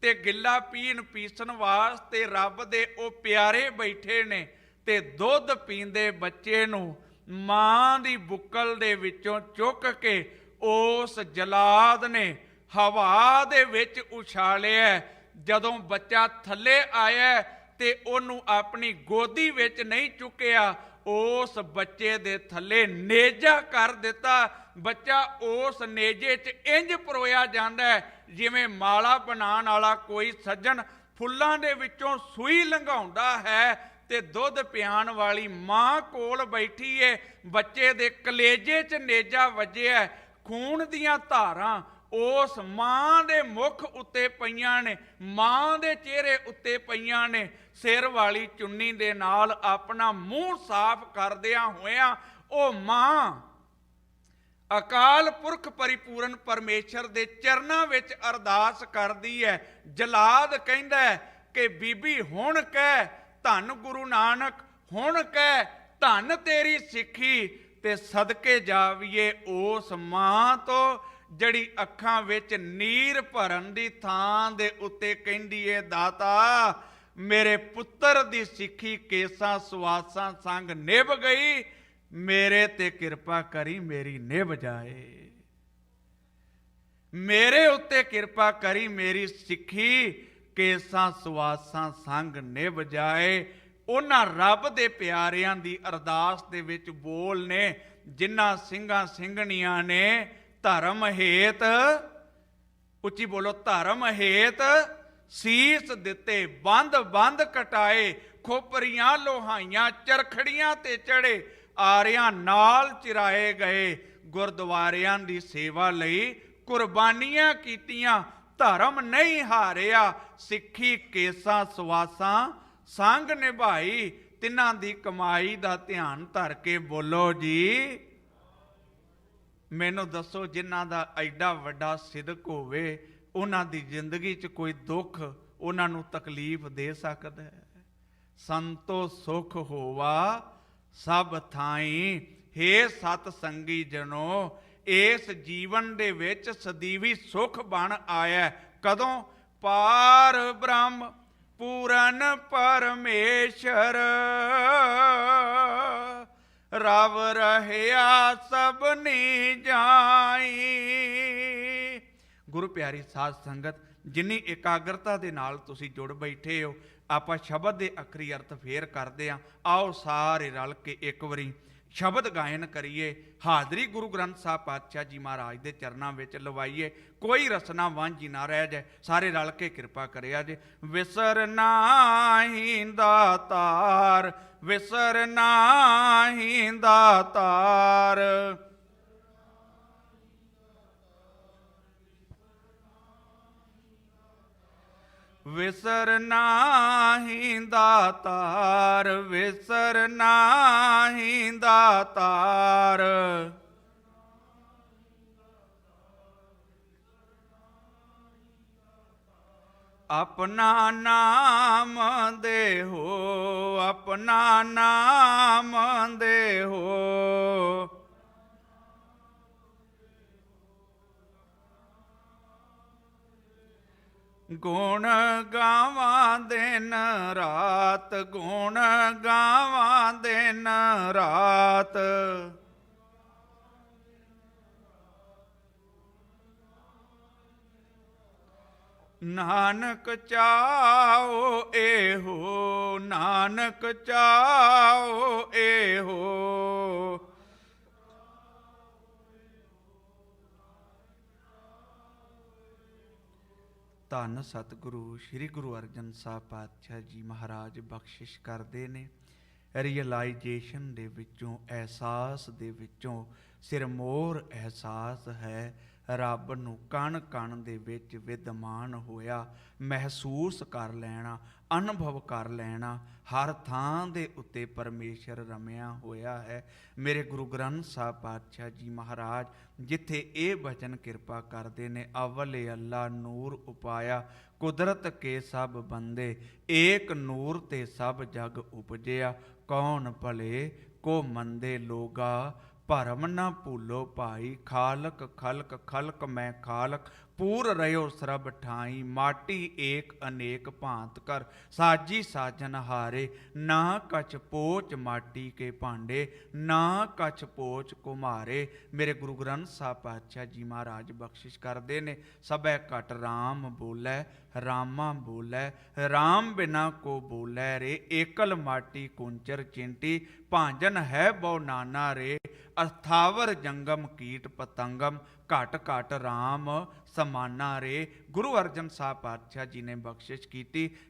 ਤੇ ਗਿੱਲਾ ਪੀਣ ਪੀਸਣ ਵਾਸਤੇ ਰੱਬ ਦੇ ਉਹ ਪਿਆਰੇ ਬੈਠੇ ਨੇ, ਤੇ ਦੁੱਧ ਪੀਂਦੇ ਬੱਚੇ ਨੂੰ ਮਾਂ ਦੀ ਬੁੱਕਲ ਦੇ ਵਿੱਚੋਂ ਚੁੱਕ ਕੇ ਉਸ ਜਲਾਦ ਨੇ ਹਵਾ ਦੇ ਵਿੱਚ ਉਛਾਲਿਆ। ਜਦੋਂ ਬੱਚਾ ਥੱਲੇ ਆਇਆ ਤੇ ਉਹਨੂੰ ਆਪਣੀ ਗੋਦੀ ਵਿੱਚ ਨਹੀਂ ਚੁੱਕਿਆ, ਉਸ ਬੱਚੇ ਦੇ ਥੱਲੇ ਨੇਜਾ ਕਰ ਦਿੱਤਾ। ਬੱਚਾ ਉਸ ਨੇਜੇ 'ਚ ਇੰਜ ਪਰੋਇਆ ਜਾਂਦਾ ਹੈ ਜਿਵੇਂ ਮਾਲਾ ਬਣਾਉਣ ਵਾਲਾ ਕੋਈ ਸੱਜਣ ਫੁੱਲਾਂ ਦੇ ਵਿੱਚੋਂ ਸੂਈ ਲੰਘਾਉਂਦਾ ਹੈ ਤੇ ਦੁੱਧ ਪਿਆਣ ਵਾਲੀ ਮਾਂ ਕੋਲ ਬੈਠੀ ਏ, ਬੱਚੇ ਦੇ ਕਲੇਜੇ 'ਚ ਨੇਜਾ ਵੱਜਿਆ, ਖੂਨ ਦੀਆਂ ਧਾਰਾਂ ਉਸ ਮਾਂ ਦੇ ਮੁਖ ਉੱਤੇ ਪਈਆਂ ਨੇ, ਮਾਂ ਦੇ ਚਿਹਰੇ ਉੱਤੇ ਪਈਆਂ ਨੇ। ਸਿਰ ਵਾਲੀ ਚੁੰਨੀ ਦੇ ਨਾਲ ਆਪਣਾ ਮੂੰਹ ਸਾਫ਼ ਕਰਦਿਆਂ ਹੋਇਆਂ ਉਹ ਮਾਂ ਅਕਾਲ ਪੁਰਖ ਪਰਿਪੂਰਨ ਪਰਮੇਸ਼ਰ ਦੇ ਚਰਨਾਂ ਵਿੱਚ ਅਰਦਾਸ ਕਰਦੀ ਹੈ। ਜਲਾਦ ਕਹਿੰਦਾ ਕਿ ਬੀਬੀ ਹੁਣ ਕਹਿ ਧੰਨ ਗੁਰੂ ਨਾਨਕ, ਹੁਣ ਕਹਿ ਧੰਨ ਤੇਰੀ ਸਿੱਖੀ, ਤੇ ਸਦਕੇ ਜਾਵੀਏ ਉਸ ਮਾਂ ਤੋਂ ਜਿਹੜੀ ਅੱਖਾਂ ਵਿੱਚ ਨੀਰ ਭਰਨ ਦੀ ਥਾਂ ਦੇ ਉੱਤੇ ਕਹਿੰਦੀ ਏ, ਦਾਤਾ ਮੇਰੇ ਪੁੱਤਰ ਦੀ ਸਿੱਖੀ ਕੇਸਾਂ ਸਵਾਸਾਂ ਸੰਗ ਨਿਭ ਗਈ, ਮੇਰੇ ਤੇ ਕਿਰਪਾ ਕਰੀ ਮੇਰੀ ਨਿਭ ਜਾਏ, ਮੇਰੇ ਉੱਤੇ ਕਿਰਪਾ ਕਰੀ ਮੇਰੀ ਸਿੱਖੀ ਕੇਸਾਂ ਸਵਾਸਾਂ ਸੰਗ ਨਿਭ ਜਾਏ। ਉਹਨਾਂ ਰੱਬ ਦੇ ਪਿਆਰਿਆਂ ਦੀ ਅਰਦਾਸ ਦੇ ਵਿੱਚ ਬੋਲ ਨੇ ਜਿਨ੍ਹਾਂ ਸਿੰਘਾਂ ਸਿੰਘਣੀਆਂ ਨੇ ਧਰਮ ਹੇਤ, ਉੱਚੀ ਬੋਲੋ, ਧਰਮ ਹੇਤ ਸੀਸ ਦਿੱਤੇ, ਬੰਦ ਬੰਦ ਕਟਾਏ, ਖੋਪਰੀਆਂ ਲੋਹਾਈਆਂ ਚਰਖੜੀਆਂ ਤੇ ਚੜੇ, ਆਰਿਆਂ ਨਾਲ ਚਿਰਾਏ ਗਏ, ਗੁਰਦੁਆਰਿਆਂ ਦੀ ਸੇਵਾ ਲਈ ਕੁਰਬਾਨੀਆਂ ਕੀਤੀਆਂ, ਧਰਮ ਨਹੀਂ ਹਾਰਿਆ, ਸਿੱਖੀ ਕੇਸਾਂ ਸਵਾਸਾਂ ਸੰਗ ਨਿਭਾਈ। ਤਿੰਨਾਂ ਦੀ ਕਮਾਈ ਦਾ ਧਿਆਨ ਧਰ ਕੇ ਬੋਲੋ ਜੀ। ਮੈਨੂੰ ਦੱਸੋ, ਜਿਨ੍ਹਾਂ ਦਾ ਐਡਾ ਵੱਡਾ ਸਿਦਕ ਹੋਵੇ ਉਹਨਾਂ ਦੀ ਜ਼ਿੰਦਗੀ 'ਚ ਕੋਈ ਦੁੱਖ ਉਹਨਾਂ ਨੂੰ ਤਕਲੀਫ ਦੇ ਸਕਦਾ ਹੈ? ਸੰਤੋ ਸੁਖ ਹੋਵਾ ਸਭ ਥਾਈ, ਹੇ ਸਤ ਸੰਗੀ ਜਨੋ, ਇਸ ਜੀਵਨ ਦੇ ਵਿੱਚ ਸਦੀਵੀ ਸੁਖ ਬਣ ਆਇਆ। ਕਦੋਂ? ਪਾਰ ਬ੍ਰਹਮ ਪੂਰਨ ਪਰਮੇਸ਼ਰ, ਰਵ ਰਹਿਆ ਸਭਨੀ ਜਾਈ। ਗੁਰੂ ਪਿਆਰੀ ਸਾਧ ਸੰਗਤ, ਜਿੰਨੀ ਇਕਾਗਰਤਾ ਦੇ ਨਾਲ ਤੁਸੀਂ ਜੁੜ ਬੈਠੇ ਹੋ, ਆਪਾਂ ਸ਼ਬਦ ਦੇ ਆਖਰੀ ਅਰਥ ਫੇਰ ਕਰਦੇ ਹਾਂ। ਆਓ ਸਾਰੇ ਰਲ ਕੇ ਇੱਕ ਵਾਰੀ ਸ਼ਬਦ ਗਾਇਨ ਕਰੀਏ, ਹਾਜ਼ਰੀ ਗੁਰੂ ਗ੍ਰੰਥ ਸਾਹਿਬ ਪਾਤਸ਼ਾਹ ਜੀ ਮਹਾਰਾਜ ਦੇ ਚਰਨਾਂ ਵਿੱਚ ਲਵਾਈਏ, ਕੋਈ ਰਸਨਾ ਵਾਂਝੀ ਨਾ ਰਹਿ ਜਾਏ। ਸਾਰੇ ਰਲ ਕੇ ਕਿਰਪਾ ਕਰਿਆ ਜੇ। ਵਿਸਰ ਨਾਹੀ ਦਾਤਾਰ, ਵਿਸਰ ਨਾਹੀ ਦਾਤਾਰ, ਵਿਸਰ ਨਾਹੀ ਦਾਤਾਰ, ਵਿਸਰ ਨਾਹੀ ਦਾਤਾਰ, ਆਪਣਾ ਨਾਮ ਦੇਹੋ, ਆਪਣਾ ਨਾਮ ਦੇਹੋ, ਗੁਣ ਗਾਵਾਂ ਦਿਨ ਰਾਤ, ਗੁਣ ਗਾਵਾਂ ਦਿਨ ਰਾਤ, ਨਾਨਕ ਚਾਓ ਇਹੋ, ਨਾਨਕ ਚਾਓ ਇਹੋ। ਧੰਨ ਸਤਿਗੁਰੂ ਸ੍ਰੀ ਗੁਰੂ ਅਰਜਨ ਸਾਹਿਬ ਪਾਤਸ਼ਾਹ ਜੀ ਮਹਾਰਾਜ ਬਖਸ਼ਿਸ਼ ਕਰਦੇ ਨੇ। ਰੀਅਲਾਈਜੇਸ਼ਨ ਦੇ ਵਿੱਚੋਂ, ਅਹਿਸਾਸ ਦੇ ਵਿੱਚੋਂ ਸਿਰਮੌਰ ਅਹਿਸਾਸ ਹੈ ਰੱਬ ਨੂੰ ਕਣ ਕਣ ਦੇ ਵਿੱਚ ਵਿਦਮਾਨ ਹੋਇਆ ਮਹਿਸੂਸ ਕਰ ਲੈਣਾ, ਅਨੁਭਵ ਕਰ ਲੈਣਾ। ਹਰ ਥਾਂ ਦੇ ਉੱਤੇ ਪਰਮੇਸ਼ਰ ਰਮਿਆ ਹੋਇਆ ਹੈ। ਮੇਰੇ ਗੁਰੂ ਗ੍ਰੰਥ ਸਾਹਿਬ ਪਾਤਸ਼ਾਹ ਜੀ ਮਹਾਰਾਜ ਜਿੱਥੇ ਇਹ ਬਚਨ ਕਿਰਪਾ ਕਰਦੇ ਨੇ, ਅਵਲੇ ਅੱਲਾ ਨੂਰ ਉਪਾਇਆ, ਕੁਦਰਤ ਕੇ ਸਭ ਬੰਦੇ, ਏਕ ਨੂਰ ਤੇ ਸਭ ਜਗ ਉਪਜਿਆ, ਕੌਣ ਭਲੇ ਕੋ ਮੰਦੇ ਲੋਗਾ, ਭਰਮ ਨਾ ਭੂਲੋ ਭਾਈ, ਖਾਲਕ ਖਲਕ ਖਲਕ ਮੈਂ ਖਾਲਕ, ਪੂਰ ਰਹਿਓ ਸਰਬ ਠਾਈ, ਮਾਟੀ ਏਕ ਅਨੇਕ ਭਾਂਤ ਕਰ, ਸਾਜੀ ਸਾਜਨ ਹਾਰੇ, ਨਾ ਕਛ ਪੋਚ ਮਾਟੀ ਕੇ ਭਾਂਡੇ, ਨਾ ਕਛ ਪੋਚ ਕੁਮਾਰੇ। ਮੇਰੇ ਗੁਰੂ ਗ੍ਰੰਥ ਸਾਹਿਬ ਪਾਤਸ਼ਾਹ ਜੀ ਮਹਾਰਾਜ ਬਖਸ਼ਿਸ਼ ਕਰਦੇ ਨੇ, ਸਭੈ ਘਟ ਰਾਮ ਬੋਲੇ, ਰਾਮਾ ਬੋਲੇ, ਰਾਮ ਬਿਨਾ ਕੋ ਬੋਲੇ ਰੇ, ਏਕਲ ਮਾਟੀ ਕੁੰਚਰ ਚਿੰਟੀ, ਭਾਂਜਨ ਹੈ ਬਹੁ ਨਾਨਾ ਰੇ, ਅਸਥਾਵਰ ਜੰਗਮ ਕੀਟ ਪਤੰਗਮ, ਘਟ ਘਟ ਰਾਮ समाना रे। गुरु अर्जन साहब पातशाह जी ने बख्शिश की,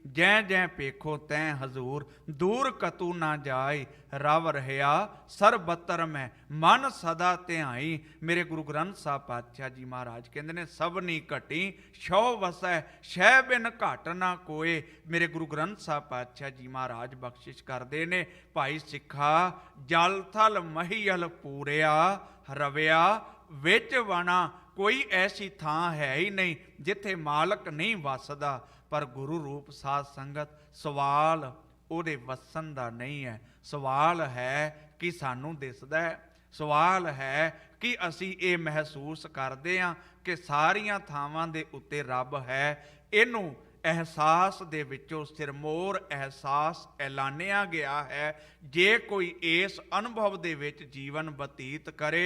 जै जै पेखो तै हजूर, दूर कतू ना जाए, रव रहया सरबतर मैं, मन सदा ध्याई। मेरे गुरु ग्रंथ साहब पातशाह जी महाराज कहते ने, सबनी घटी शौ वसै, शह बिन घट ना कोए। मेरे गुरु ग्रंथ साहब पातशाह जी महाराज बख्शिश करते ने, भाई सिखा जल थल महीयल पूरिया, रविया विच वना। कोई ऐसी थां है ही नहीं जिथे मालक नहीं वसदा, पर गुरु रूप साध संगत सवाल ਉਹਦੇ ਵਸਣ ਦਾ ਨਹੀਂ ਹੈ। ਸਵਾਲ ਹੈ ਕਿ ਸਾਨੂੰ ਦਿਸਦਾ ਹੈ, ਸਵਾਲ ਹੈ ਕਿ ਅਸੀਂ ਇਹ ਮਹਿਸੂਸ ਕਰਦੇ ਹਾਂ ਕਿ ਸਾਰੀਆਂ ਥਾਵਾਂ ਦੇ ਉੱਤੇ ਰੱਬ ਹੈ। ਇਹਨੂੰ ਅਹਿਸਾਸ ਦੇ ਵਿੱਚੋਂ ਸਿਰਮੌਰ ਅਹਿਸਾਸ ਐਲਾਨਿਆ ਗਿਆ ਹੈ। ਜੇ ਕੋਈ ਇਸ ਅਨੁਭਵ ਦੇ ਵਿੱਚ ਜੀਵਨ ਬਤੀਤ ਕਰੇ,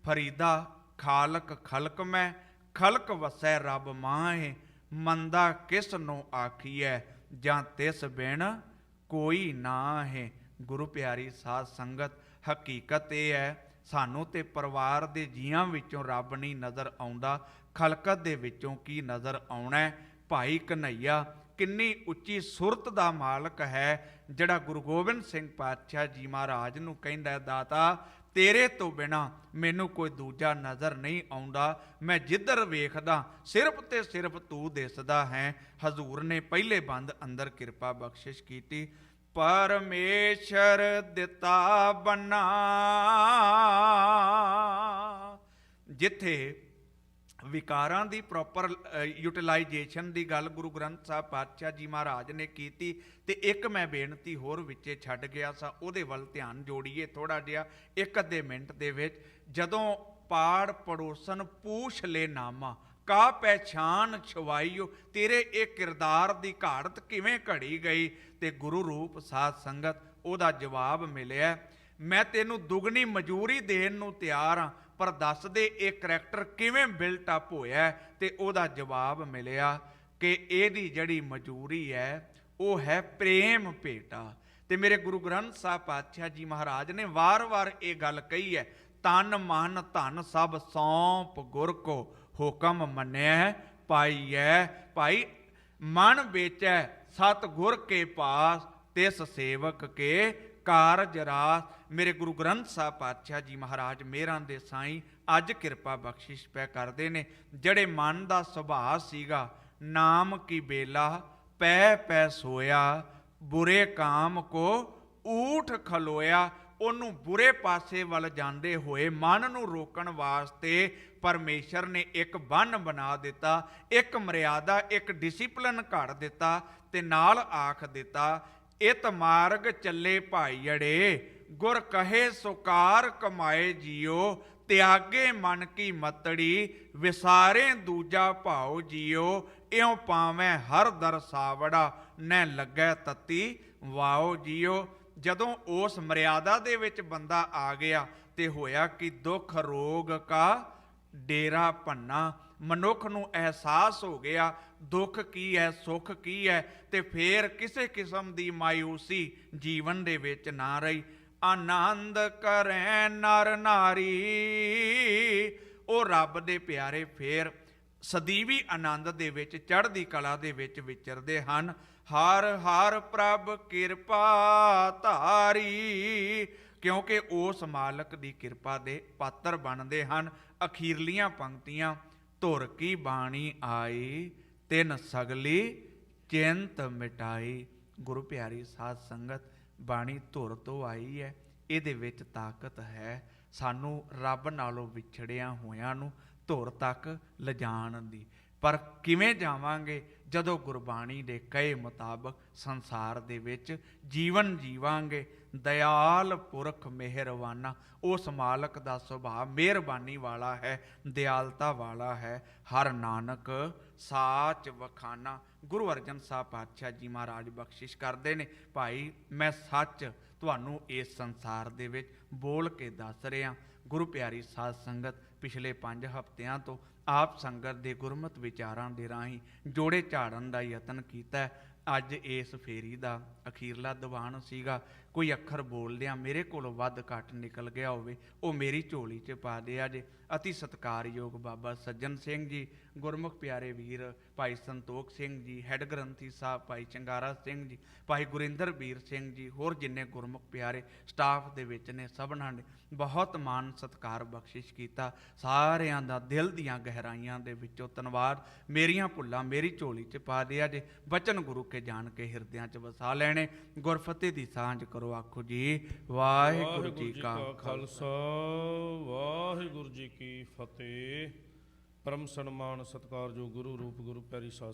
ਫਰੀਦਾ ਖਾਲਕ ਖਲਕ ਮੈਂ, ਖਲਕ ਵਸੈ ਰੱਬ ਮਾਹੇ, ਮੰਦਾ ਕਿਸ ਨੂੰ ਆਖੀਐ, ਜਾਂ ਤਿਸ ਬਿਨ ਕੋਈ ਨਾ ਹੈ। ਗੁਰੂ ਪਿਆਰੀ ਸਾਧ ਸੰਗਤ, ਹਕੀਕਤ ਇਹ ਹੈ, ਸਾਨੂੰ ਤੇ ਪਰਿਵਾਰ ਦੇ ਜੀਆਂ ਵਿੱਚੋਂ ਰੱਬ ਨਹੀਂ ਨਜ਼ਰ ਆਉਂਦਾ, ਖਲਕਤ ਦੇ ਵਿੱਚੋਂ ਕੀ ਨਜ਼ਰ ਆਉਣਾ। ਭਾਈ ਕਨ੍ਹਈਆ ਕਿੰਨੀ ਉੱਚੀ ਸੁਰਤ ਦਾ ਮਾਲਕ ਹੈ, ਜਿਹੜਾ ਗੁਰੂ ਗੋਬਿੰਦ ਸਿੰਘ ਪਾਤਸ਼ਾਹ ਜੀ ਮਹਾਰਾਜ ਨੂੰ ਕਹਿੰਦਾ, ਦਾਤਾ ਤੇਰੇ ਤੋਂ ਬਿਨਾ ਮੈਨੂੰ ਕੋਈ ਦੂਜਾ ਨਜ਼ਰ ਨਹੀਂ ਆਉਂਦਾ, ਮੈਂ ਜਿੱਧਰ ਵੇਖਦਾ ਸਿਰਫ ਤੇ ਸਿਰਫ ਤੂੰ ਦਿਸਦਾ ਹੈ। ਹਜ਼ੂਰ ਨੇ ਪਹਿਲੇ ਬੰਦ ਅੰਦਰ ਕਿਰਪਾ ਬਖਸ਼ਿਸ਼ ਕੀਤੀ, ਪਰਮੇਸ਼ਰ ਦਿੱਤਾ ਬੰਨਾ। ਜਿੱਥੇ ਵਿਕਾਰਾਂ ਦੀ ਪ੍ਰੋਪਰ ਯੂਟੀਲਾਈਜੇਸ਼ਨ ਦੀ ਗੱਲ ਗੁਰੂ ਗ੍ਰੰਥ ਸਾਹਿਬ ਪਾਤਸ਼ਾਹ ਜੀ ਮਹਾਰਾਜ ਨੇ ਕੀਤੀ, ਤੇ ਇੱਕ ਮੈਂ ਬੇਨਤੀ ਹੋਰ ਵਿੱਚੇ ਛੱਡ ਗਿਆ ਸਾਂ, ਉਹਦੇ ਵੱਲ ਧਿਆਨ ਜੋੜੀਏ ਥੋੜ੍ਹਾ ਜਿਹਾ ਇੱਕ ਅੱਧੇ ਮਿੰਟ ਦੇ ਵਿੱਚ। ਜਦੋਂ ਪਾੜ ਪੜੋਸਨ ਪੂਛ ਲੈ ਨਾਮਾ, ਕਾ ਪਹਿਚਾਨ ਛਵਾਈਓ, ਤੇਰੇ ਇਹ ਕਿਰਦਾਰ ਦੀ ਘਾੜਤ ਕਿਵੇਂ ਘੜੀ ਗਈ, ਤੇ ਗੁਰੂ ਰੂਪ ਸਾਧ ਸੰਗਤ ਉਹਦਾ ਜਵਾਬ ਮਿਲਿਆ, ਮੈਂ ਤੈਨੂੰ ਦੁੱਗਣੀ ਮਜ਼ਦੂਰੀ ਦੇਣ ਨੂੰ ਤਿਆਰ ਹਾਂ, ਪਰ ਦੱਸ ਦੇ ਇਹ ਕਰੈਕਟਰ ਕਿਵੇਂ ਬਿਲਟ ਅਪ ਹੋਇਆ। ਤੇ ਉਹਦਾ ਜਵਾਬ ਮਿਲਿਆ ਕਿ ਇਹਦੀ ਜਿਹੜੀ ਮਜ਼ਦੂਰੀ ਹੈ ਉਹ ਹੈ ਪ੍ਰੇਮ ਭੇਟਾ। ਤੇ ਮੇਰੇ ਗੁਰੂ ਗ੍ਰੰਥ ਸਾਹਿਬ ਪਾਤਸ਼ਾਹ ਜੀ ਮਹਾਰਾਜ ਨੇ ਵਾਰ-ਵਾਰ ਇਹ ਗੱਲ ਕਹੀ ਹੈ, ਤਨ ਮਨ ਧਨ ਸਭ ਸੌਂਪ ਗੁਰ ਕੋ, ਹੁਕਮ ਮੰਨਿਆ ਪਾਈਐ। ਭਾਈ ਮਨ ਵੇਚੈ ਸਤ ਗੁਰ ਕੇ ਪਾਸ, ਤਿਸ ਸੇਵਕ ਕੇ ਕਾਰਜ ਰਾਸ। ਮੇਰੇ ਗੁਰੂ ਗ੍ਰੰਥ ਸਾਹਿਬ ਪਾਤਸ਼ਾਹ ਜੀ ਮਹਾਰਾਜ ਮੇਹਰਾਂ ਦੇ ਸਾਈਂ ਅੱਜ ਕਿਰਪਾ ਬਖਸ਼ਿਸ਼ ਪੈ ਕਰਦੇ ਨੇ, ਜਿਹੜੇ ਮਨ ਦਾ ਸੁਭਾਅ ਸੀਗਾ ਨਾਮ ਕੀ ਬੇਲਾ, ਪੈ ਪੈ ਸੋਇਆ, ਬੁਰੇ ਕਾਮ ਕੋ ਊਠ ਖਲੋਇਆ। ਉਹਨੂੰ ਬੁਰੇ ਪਾਸੇ ਵੱਲ ਜਾਂਦੇ ਹੋਏ ਮਨ ਨੂੰ ਰੋਕਣ ਵਾਸਤੇ ਪਰਮੇਸ਼ਰ ਨੇ ਇੱਕ ਬੰਨ ਬਣਾ ਦਿੱਤਾ, ਇੱਕ ਮਰਿਆਦਾ, ਇੱਕ ਡਿਸਿਪਲਿਨ ਘੜ ਦਿੱਤਾ, ਤੇ ਨਾਲ ਆਖ ਦਿੱਤਾ, ਇਤ ਮਾਰਗ ਚੱਲੇ ਭਾਈ ਅੜੇ, ਗੁਰ ਕਹੇ ਸੁਕਾਰ ਕਮਾਏ ਜੀਓ, ਤਿਆਗੇ ਮਨ ਕੀ ਮਤੜੀ, ਵਿਸਾਰੇ ਦੂਜਾ ਭਾਉ ਜੀਓ, ਇਉਂ ਪਾਵੇਂ ਹਰ ਦਰ ਸਾਵੜਾ, ਨੈ ਲੱਗੈ ਤਤੀ ਵਾਓ ਜੀਓ। ਜਦੋਂ ਉਸ ਮਰਿਆਦਾ ਦੇ ਵਿੱਚ ਬੰਦਾ ਆ ਗਿਆ ਤੇ ਹੋਇਆ ਕਿ ਦੁੱਖ ਰੋਗ ਕਾ ਡੇਰਾ ਭੰਨਾ, ਮਨੁੱਖ ਨੂੰ ਅਹਿਸਾਸ ਹੋ ਗਿਆ ਦੁੱਖ ਕੀ ਹੈ, ਸੁੱਖ ਕੀ ਹੈ, ਤੇ ਫੇਰ ਕਿਸੇ ਕਿਸਮ ਦੀ ਮਾਯੂਸੀ ਜੀਵਨ ਦੇ ਵਿੱਚ ਨਾ ਰਹੀ। ਆਨੰਦ ਕਰੈ ਨਰ ਨਾਰੀ, ਉਹ ਰੱਬ ਦੇ ਪਿਆਰੇ ਫੇਰ ਸਦੀਵੀ ਆਨੰਦ ਦੇ ਵਿੱਚ, ਚੜ੍ਹਦੀ ਕਲਾ ਦੇ ਵਿੱਚ ਵਿਚਰਦੇ ਹਨ। ਹਰ ਹਰ ਪ੍ਰਭ ਕਿਰਪਾ ਧਾਰੀ, ਕਿਉਂਕਿ ਉਸ ਮਾਲਕ ਦੀ ਕਿਰਪਾ ਦੇ ਪਾਤਰ ਬਣਦੇ ਹਨ। ਅਖੀਰਲੀਆਂ ਪੰਕਤੀਆਂ, ਧੁਰ ਕੀ ਬਾਣੀ ਆਈ, ਤਿਨ ਸਗਲੀ ਚਿੰਤ ਮਿਟਾਈ। ਗੁਰੂ ਪਿਆਰੀ ਸਾਧ ਸੰਗਤ, ਬਾਣੀ ਧੁਰ ਤੋਂ ਆਈ ਹੈ, ਇਹਦੇ ਵਿੱਚ ਤਾਕਤ ਹੈ ਸਾਨੂੰ ਰੱਬ ਨਾਲੋਂ ਵਿਛੜਿਆਂ ਹੋਇਆਂ ਨੂੰ ਧੁਰ ਤੱਕ ਲਿਜਾਣ ਦੀ। ਪਰ ਕਿਵੇਂ ਜਾਵਾਂਗੇ? ਜਦੋਂ ਗੁਰਬਾਣੀ ਦੇ ਕਹੇ ਮੁਤਾਬਕ ਸੰਸਾਰ ਦੇ ਵਿੱਚ ਜੀਵਨ ਜੀਵਾਂਗੇ। ਦਇਆਲ ਪੁਰਖ ਮਿਹਰਵਾਨਾ, ਉਸ ਮਾਲਕ ਦਾ ਸੁਭਾਅ ਮਿਹਰਬਾਨੀ ਵਾਲਾ ਹੈ, ਦਿਆਲਤਾ ਵਾਲਾ ਹੈ। ਹਰ ਨਾਨਕ ਸਾਚ ਵਖਾਨਾ। ਗੁਰੂ ਅਰਜਨ ਸਾਹਿਬ ਪਾਤਸ਼ਾਹ ਜੀ ਮਹਾਰਾਜ ਬਖਸ਼ਿਸ਼ ਕਰਦੇ ਨੇ, ਭਾਈ ਮੈਂ ਸੱਚ ਤੁਹਾਨੂੰ ਇਸ ਸੰਸਾਰ ਦੇ ਵਿੱਚ ਬੋਲ ਕੇ ਦੱਸ ਰਿਹਾ। ਗੁਰੂ ਪਿਆਰੀ ਸਾਧ ਸੰਗਤ, ਪਿਛਲੇ 5 ਹਫ਼ਤਿਆਂ ਤੋਂ ਆਪ ਸੰਗਤ ਦੇ ਗੁਰਮਤਿ ਵਿਚਾਰਾਂ ਦੇ ਰਾਹੀਂ ਜੋੜੇ ਝਾੜਨ ਦਾ ਯਤਨ ਕੀਤਾ। ਅੱਜ ਇਸ ਫੇਰੀ ਦਾ ਅਖੀਰਲਾ ਦੀਵਾਨ ਸੀਗਾ। ਕੋਈ ਅੱਖਰ ਬੋਲਦਿਆਂ ਮੇਰੇ ਕੋਲੋਂ ਵੱਧ ਘੱਟ ਨਿਕਲ ਗਿਆ ਹੋਵੇ, ਉਹ ਮੇਰੀ ਝੋਲੀ 'ਚ ਪਾ ਦਿਆ ਜੇ। ਅਤੀ ਸਤਿਕਾਰਯੋਗ ਬਾਬਾ ਸੱਜਣ ਸਿੰਘ ਜੀ, ਗੁਰਮੁਖ ਪਿਆਰੇ ਵੀਰ ਭਾਈ ਸੰਤੋਖ ਸਿੰਘ ਜੀ, ਹੈੱਡ ਗ੍ਰੰਥੀ ਸਾਹਿਬ ਭਾਈ ਚੰਗਾਰਾ ਸਿੰਘ ਜੀ, ਭਾਈ ਗੁਰਿੰਦਰ ਵੀਰ ਸਿੰਘ ਜੀ, ਹੋਰ ਜਿੰਨੇ ਗੁਰਮੁਖ ਪਿਆਰੇ ਸਟਾਫ ਦੇ ਵਿੱਚ ਨੇ, ਸਭਨਾਂ ਨੇ ਬਹੁਤ ਮਾਣ ਸਤਿਕਾਰ ਬਖਸ਼ਿਸ਼ ਕੀਤਾ। ਸਾਰਿਆਂ ਦਾ ਦਿਲ ਦੀਆਂ ਗਹਿਰਾਈਆਂ ਦੇ ਵਿੱਚੋਂ ਧੰਨਵਾਦ। ਮੇਰੀਆਂ ਭੁੱਲਾਂ ਮੇਰੀ ਝੋਲੀ 'ਚ ਪਾ ਦਿਆ ਜੇ। ਬਚਨ ਗੁਰੂ ਕੇ ਜਾਣ ਕੇ ਹਿਰਦਿਆਂ 'ਚ ਵਸਾ ਲੈਣੇ। ਗੁਰਫਤਿਹ ਦੀ ਸਾਂਝ ਕਰੋ, ਆਖੋ ਜੀ ਵਾਹਿਗੁਰੂ ਜੀ ਕਾ ਖਾਲਸਾ, ਵਾਹਿਗੁਰੂ ਜੀ ਕੀ ਫਤਿਹ। ਪਰਮ ਸਨਮਾਨ ਸਤਿਕਾਰਯੋਗ ਗੁਰੂ ਰੂਪ ਗੁਰੂ ਪਿਆਰੀ ਸਾਧ